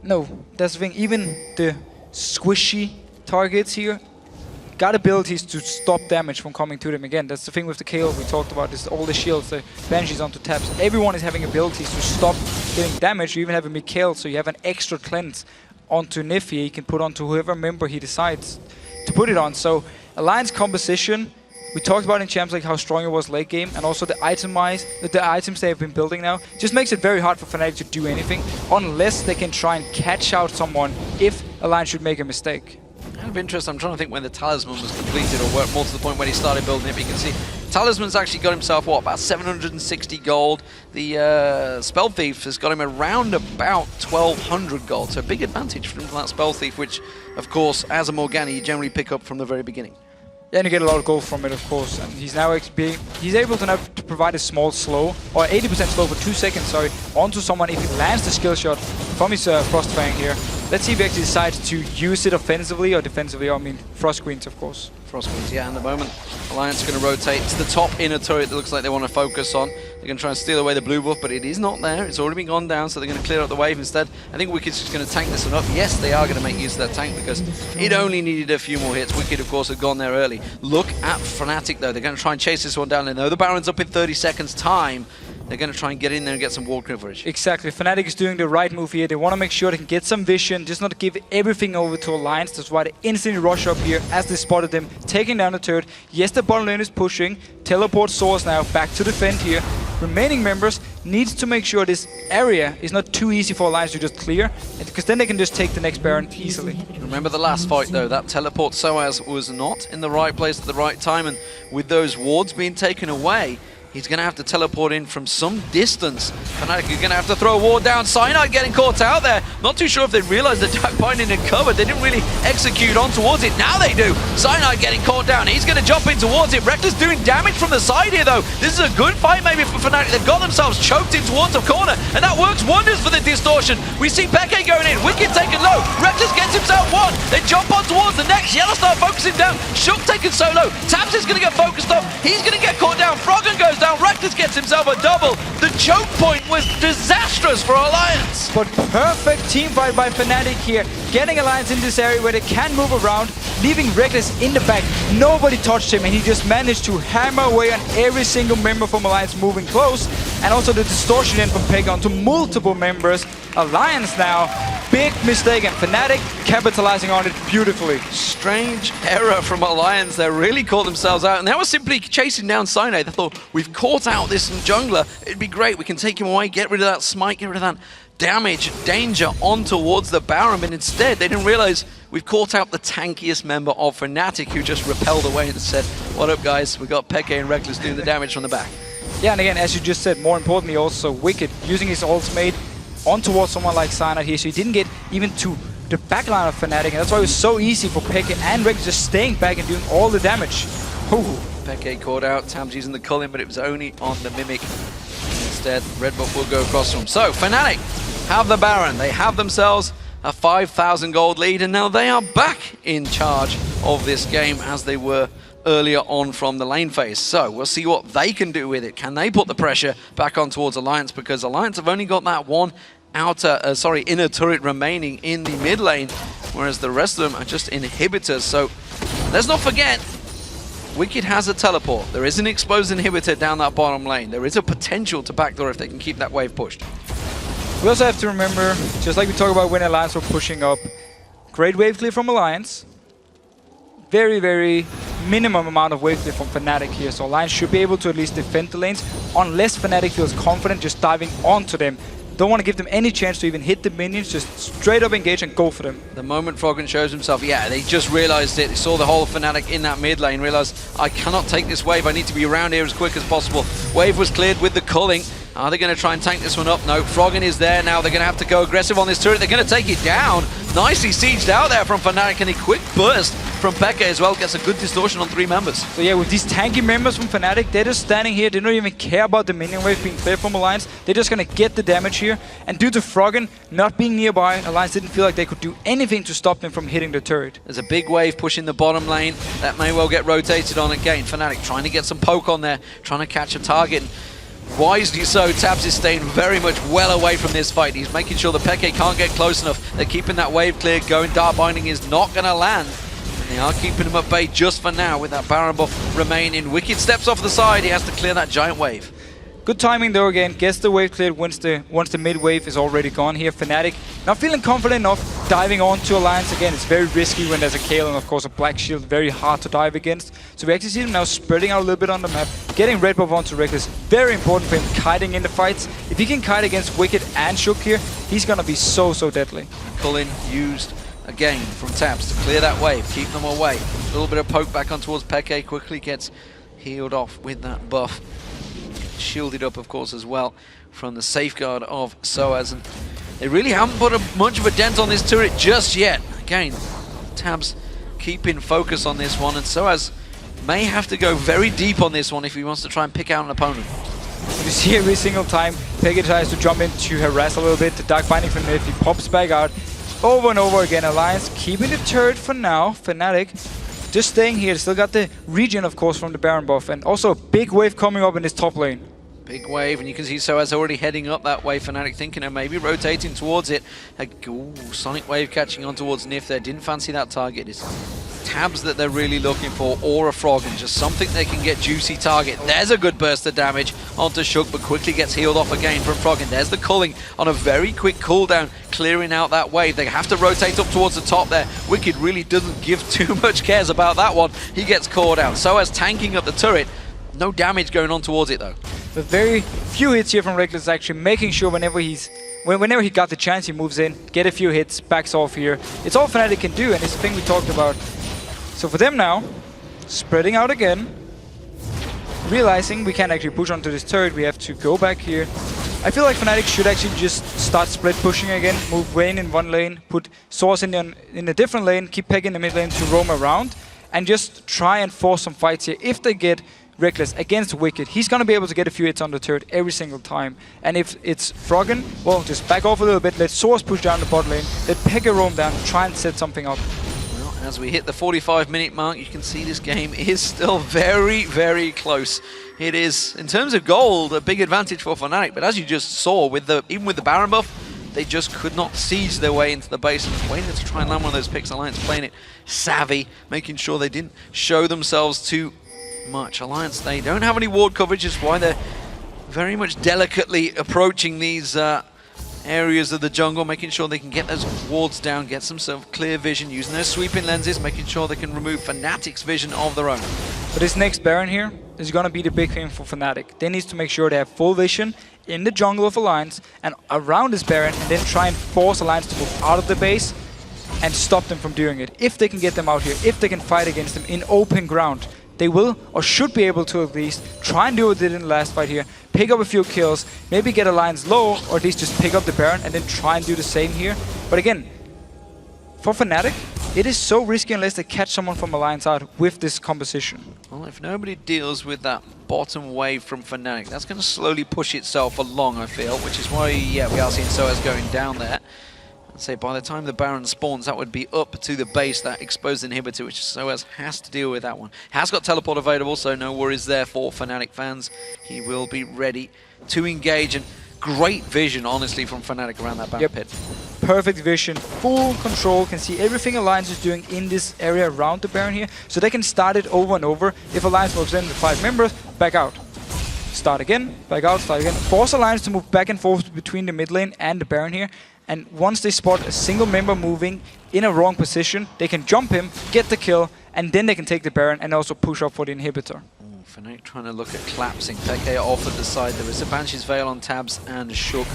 No, that's the thing. Even the squishy targets here got abilities to stop damage from coming to them again. That's the thing with the Kayle we talked about, is all the shields, the Banshees onto Tabzz. Everyone is having abilities to stop getting damage. You even have a Kayle, so you have an extra cleanse onto Nyph here. He can put onto whoever member he decides to put it on. So Alliance composition, we talked about in Champs League how strong it was late game, and also the items they have been building now just makes it very hard for Fnatic to do anything unless they can try and catch out someone if Alliance should make a mistake. Out of interest, I'm trying to think when the Talisman was completed, or more to the point when he started building it. But you can see Talisman's actually got himself, what, about 760 gold. The Spell Thief has got him around about 1200 gold. So a big advantage from that Spell Thief, which, of course, as a Morgana, you generally pick up from the very beginning. Yeah, and you get a lot of gold from it, of course. And he's now he's able to now to provide a small slow, or 80% slow for 2 seconds, sorry, onto someone if he lands the skill shot from his Frost Fang here. Let's see if he actually decides to use it offensively or defensively. I mean, Frost Queens, of course. Frost Queens, yeah, in the moment. Alliance is going to rotate. It's the top inner turret that looks like they want to focus on. They're going to try and steal away the blue buff, but it is not there. It's already been gone down, so they're going to clear up the wave instead. I think Wicked's just going to tank this one up. Yes, they are going to make use of that tank because it only needed a few more hits. Wickd, of course, had gone there early. Look at Fnatic, though. They're going to try and chase this one down. They know the Baron's up in 30 seconds' time. They're going to try and get in there and get some wall coverage. Exactly. Fnatic is doing the right move here. They want to make sure they can get some vision, just not give everything over to Alliance. That's why they instantly rush up here as they spotted them, taking down the turret. Yes, the bottom lane is pushing. Teleport sOAZ now back to defend here. Remaining members needs to make sure this area is not too easy for Alliance to just clear, because then they can just take the next Baron easily. Remember the last fight, though. That teleport sOAZ was not in the right place at the right time, and with those wards being taken away, he's going to have to teleport in from some distance. Fnatic are going to have to throw a ward down. Cyanide getting caught out there. Not too sure if they realized the Dark Binding had covered. They didn't really execute on towards it. Now they do. Cyanide getting caught down. He's going to jump in towards it. Rekkles doing damage from the side here, though. This is a good fight maybe for Fnatic. They've got themselves choked in towards the corner, and that works wonders for the distortion. We see xPeke going in. Wicked taken low. Rekkles gets himself one. They jump on towards the next. YellOwStaR focusing down. Shook taken solo. Tabzz is going to get focused up. He's going to get caught down. Froggen goes down. Rekkles gets himself a double. The choke point was disastrous for Alliance. But perfect team fight by Fnatic here, getting Alliance in this area where they can move around, leaving Rekkles in the back. Nobody touched him, and he just managed to hammer away on every single member from Alliance moving close, and also the distortion in from xPeke onto multiple members. Alliance now, big mistake, and Fnatic capitalizing on it beautifully. Strange error from Alliance. They really caught themselves out, and they were simply chasing down Cyanide. They thought, we've caught out this jungler, it'd be great, we can take him away, get rid of that smite, get rid of that damage, danger on towards the Baron, but instead they didn't realize we've caught out the tankiest member of Fnatic, who just repelled away and said, what up guys, we got xPeke and Rekkles doing the damage from the back. Yeah, and again, as you just said, more importantly also Wickd using his ultimate on towards someone like Cyanide here, so he didn't get even to the backline of Fnatic, and that's why it was so easy for xPeke and Rekkles just staying back and doing all the damage. Ooh. xPeke caught out, Tabzz using the culling, but it was only on the Mimic. Instead, red buff will go across from him. So, Fnatic have the Baron. They have themselves a 5,000 gold lead, and now they are back in charge of this game as they were earlier on from the lane phase. So, we'll see what they can do with it. Can they put the pressure back on towards Alliance? Because Alliance have only got that one inner turret remaining in the mid lane, whereas the rest of them are just inhibitors. So, let's not forget, Wickd has a teleport. There is an exposed inhibitor down that bottom lane. There is a potential to backdoor if they can keep that wave pushed. We also have to remember, just like we talked about when Alliance were pushing up, great wave clear from Alliance. Very, very minimum amount of wave clear from Fnatic here. So Alliance should be able to at least defend the lanes, unless Fnatic feels confident just diving onto them. Don't want to give them any chance to even hit the minions, just straight up engage and go for them. The moment Froggen shows himself, yeah, they just realized it. They saw the whole Fnatic in that mid lane, realized, I cannot take this wave, I need to be around here as quick as possible. Wave was cleared with the culling. Are they going to try and tank this one up? No, Froggen is there now. They're going to have to go aggressive on this turret. They're going to take it down. Nicely sieged out there from Fnatic, and a quick burst from xPeke as well. Gets a good distortion on 3 members. So yeah, with these tanky members from Fnatic, they're just standing here. They don't even care about the minion wave being cleared from Alliance. They're just going to get the damage here. And due to Froggen not being nearby, Alliance didn't feel like they could do anything to stop them from hitting the turret. There's a big wave pushing the bottom lane. That may well get rotated on again. Fnatic trying to get some poke on there, trying to catch a target. Wisely so, Tabzz is staying very much well away from this fight. He's making sure the xPeke can't get close enough. They're keeping that wave clear going. Dark Binding is not going to land. And they are keeping him at bay just for now with that Baron buff remaining. Wickd steps off the side. He has to clear that giant wave. Good timing though again, gets the wave cleared once the mid wave is already gone here. Fnatic not feeling confident enough diving onto Alliance again. It's very risky when there's a Kayle and of course a black shield, very hard to dive against. So we actually see him now spreading out a little bit on the map, getting red buff onto Rekkles. Very important for him kiting in the fights. If he can kite against Wickd and Shook here, he's gonna be so deadly. Culling used again from Tabzz to clear that wave, keep them away. A little bit of poke back on towards xPeke, quickly gets healed off with that buff. Shielded up, of course, as well from the safeguard of sOAZ. And they really haven't put much of a dent on this turret just yet. Again, Tabzz keeping focus on this one, and sOAZ may have to go very deep on this one if he wants to try and pick out an opponent. You see every single time xPeke tries to jump in to harass a little bit. The Dark Binding from Nyph, he pops back out over and over again. Alliance keeping the turret for now. Fnatic just staying here. Still got the regen, of course, from the Baron buff, and also a big wave coming up in this top lane. Big wave, and you can see sOAZ already heading up that way. Fnatic thinking of maybe rotating towards it. Ooh, Sonic Wave catching on towards Nyph there. Didn't fancy that target. It's Tabzz that they're really looking for, or a Froggen. Just something they can get juicy target. There's a good burst of damage onto Shook, but quickly gets healed off again from Froggen. There's the culling on a very quick cooldown, clearing out that wave. They have to rotate up towards the top there. Wickd really doesn't give too much cares about that one. He gets caught out. sOAZ tanking up the turret. No damage going on towards it though. But very few hits here from Rekkles, actually making sure whenever he got the chance, he moves in, get a few hits, backs off here. It's all Fnatic can do, and it's the thing we talked about. So for them now, spreading out again, realizing we can't actually push onto this turret, we have to go back here. I feel like Fnatic should actually just start spread pushing again, move Vayne in one lane, put sOAZ in a different lane, keep Peke in the mid lane to roam around, and just try and force some fights here. If they get Rekkles against Wickd, he's going to be able to get a few hits on the turret every single time. And if it's Froggen, well, just back off a little bit, let sOAZ push down the bot lane, let Peke roam down, try and set something up. Well, as we hit the 45-minute mark, you can see this game is still very, very close. It is, in terms of gold, a big advantage for Fnatic, but as you just saw, even with the Baron buff, they just could not siege their way into the base, and waiting to try and land one of those picks. Alliance playing it savvy, making sure they didn't show themselves too much. Alliance, they don't have any ward coverage, is why they're very much delicately approaching these areas of the jungle, making sure they can get those wards down, get some sort of clear vision, using those sweeping lenses, making sure they can remove Fnatic's vision of their own. But this next Baron here is going to be the big thing for Fnatic. They need to make sure they have full vision in the jungle of Alliance and around this Baron, and then try and force Alliance to move out of the base and stop them from doing it. If they can get them out here, if they can fight against them in open ground, they will, or should be able to at least, try and do what they did in the last fight here. Pick up a few kills, maybe get Alliance low, or at least just pick up the Baron and then try and do the same here. But again, for Fnatic, it is so risky unless they catch someone from Alliance out with this composition. Well, if nobody deals with that bottom wave from Fnatic, that's going to slowly push itself along, I feel, which is why, yeah, we are seeing sOAZ going down there. Say by the time the Baron spawns, that would be up to the base, that exposed inhibitor, which sOAZ has to deal with that one. Has got teleport available, so no worries there for Fnatic fans. He will be ready to engage, and great vision, honestly, from Fnatic around that Baron pit. Perfect vision, full control, can see everything Alliance is doing in this area around the Baron here, so they can start it over and over. If Alliance moves in with 5 members, back out. Start again, back out, start again. Force Alliance to move back and forth between the mid lane and the Baron here. And once they spot a single member moving in a wrong position, they can jump him, get the kill, and then they can take the Baron and also push up for the inhibitor. Fnatic trying to look at collapsing. Peke off at the side. There is a Banshee's Veil on Tabzz and Shook.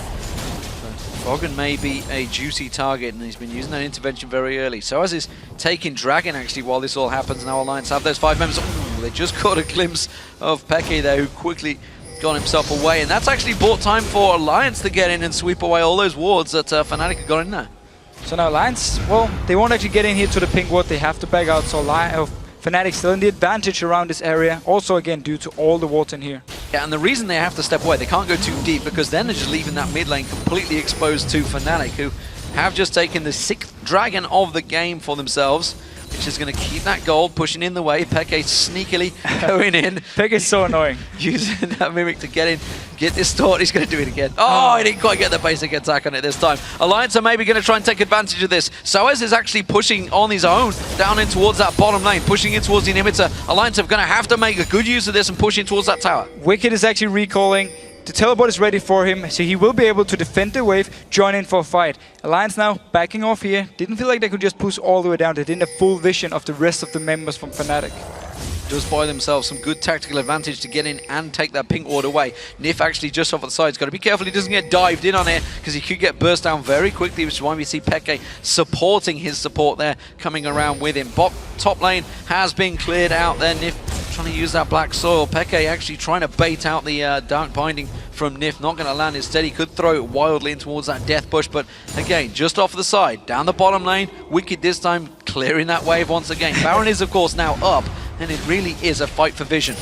Froggen may be a juicy target, and he's been using that intervention very early. sOAZ is taking Dragon, actually, while this all happens. Now Alliance have those 5 members. Ooh, they just caught a glimpse of Peke there, who quickly got himself away, and that's actually bought time for Alliance to get in and sweep away all those wards that Fnatic have got in there. So now Alliance, well, they won't actually get in here to the pink ward, they have to back out, so Fnatic still in the advantage around this area, also again due to all the wards in here. Yeah, and the reason they have to step away, they can't go too deep, because then they're just leaving that mid lane completely exposed to Fnatic, who have just taken the 6th Dragon of the game for themselves, which is going to keep that gold pushing in the way. Peke sneakily going in. Peke is so annoying. Using that Mimic to get in, get distorted. He's going to do it again. Oh, he didn't quite get the basic attack on it this time. Alliance are maybe going to try and take advantage of this. sOAZ is actually pushing on his own down in towards that bottom lane, pushing in towards the inhibitor. Alliance are going to have to make a good use of this and push in towards that tower. Wickd is actually recalling. The teleport is ready for him, so he will be able to defend the wave, join in for a fight. Alliance now backing off here. Didn't feel like they could just push all the way down. They didn't have full vision of the rest of the members from Fnatic. Does buy themselves some good tactical advantage to get in and take that pink ward away. Nyph actually just off the side. He's got to be careful he doesn't get dived in on it, because he could get burst down very quickly, which is why we see Peke supporting his support there, coming around with him. Top lane has been cleared out there. Nyph trying to use that black soil. Peke actually trying to bait out the dark binding from Nyph. Not going to land. Instead, he could throw it wildly in towards that death bush, but again, just off the side, down the bottom lane. Wickd this time clearing that wave once again. Baron is, of course, now up, and it really is a fight for vision.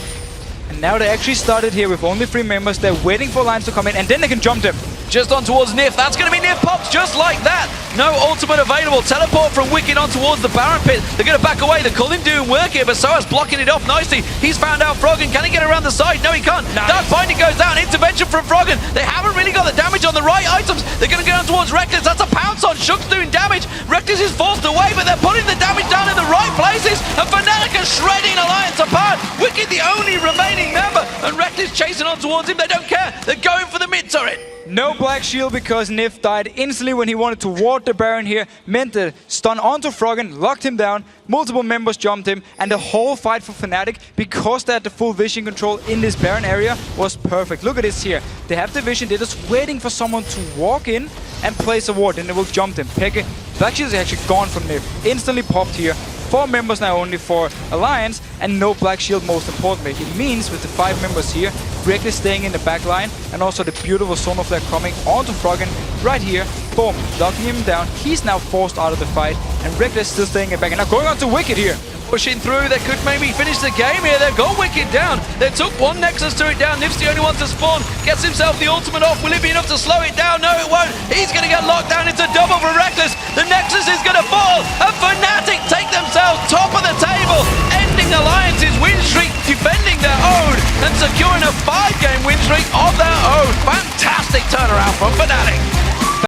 And now they actually started here with only 3 members. They're waiting for Alliance to come in, and then they can jump them. just on towards Nyph. That's going to be Nyph pops just like that. No ultimate available. Teleport from Wickd on towards the Baron pit. They're going to back away. The Culling doing work here, but sOAZ blocking it off nicely. He's found out Froggen. Can he get around the side? No, he can't. Nice. Dark Binding goes down. Intervention from Froggen. They haven't really got the damage on the right items. They're going to go down towards Rekkles. That's a pounce on. Shook's doing damage. Rekkles is forced away, but they're putting the damage down in the right places. And Fnatic are shredding Alliance apart. Wickd the only remaining member. And Rekkles chasing on towards him. They don't care. They're going for the mid turret. No black shield because Nyph died instantly when he wanted to ward the Baron here. Meant the stun onto Froggen, locked him down, multiple members jumped him, and the whole fight for Fnatic, because they had the full vision control in this Baron area, was perfect. Look at this here. They have the vision, they're just waiting for someone to walk in and place a ward, and they will jump them. Peke, black shield is actually gone from Nyph. Instantly popped here. 4 members now only for Alliance, and no black shield most importantly. It means with the 5 members here, Rekkles staying in the back line, and also the beautiful Sonar Flare coming onto Froggen right here. Boom, locking him down. He's now forced out of the fight, and Rekkles still staying in back. And now going on to Wickd here. Pushing through, they could maybe finish the game here. They've got Wickd down. They took one Nexus turret down. Nyph's the only one to spawn. Gets himself the ultimate off. Will it be enough to slow it down? No, it won't. He's going to get locked down. It's a double for Rekkles. The Nexus is going to fall. And Fnatic take themselves top of the table, ending Alliance's win streak, defending their own, and securing a 5-game win streak of their own. Fantastic turnaround from Fnatic.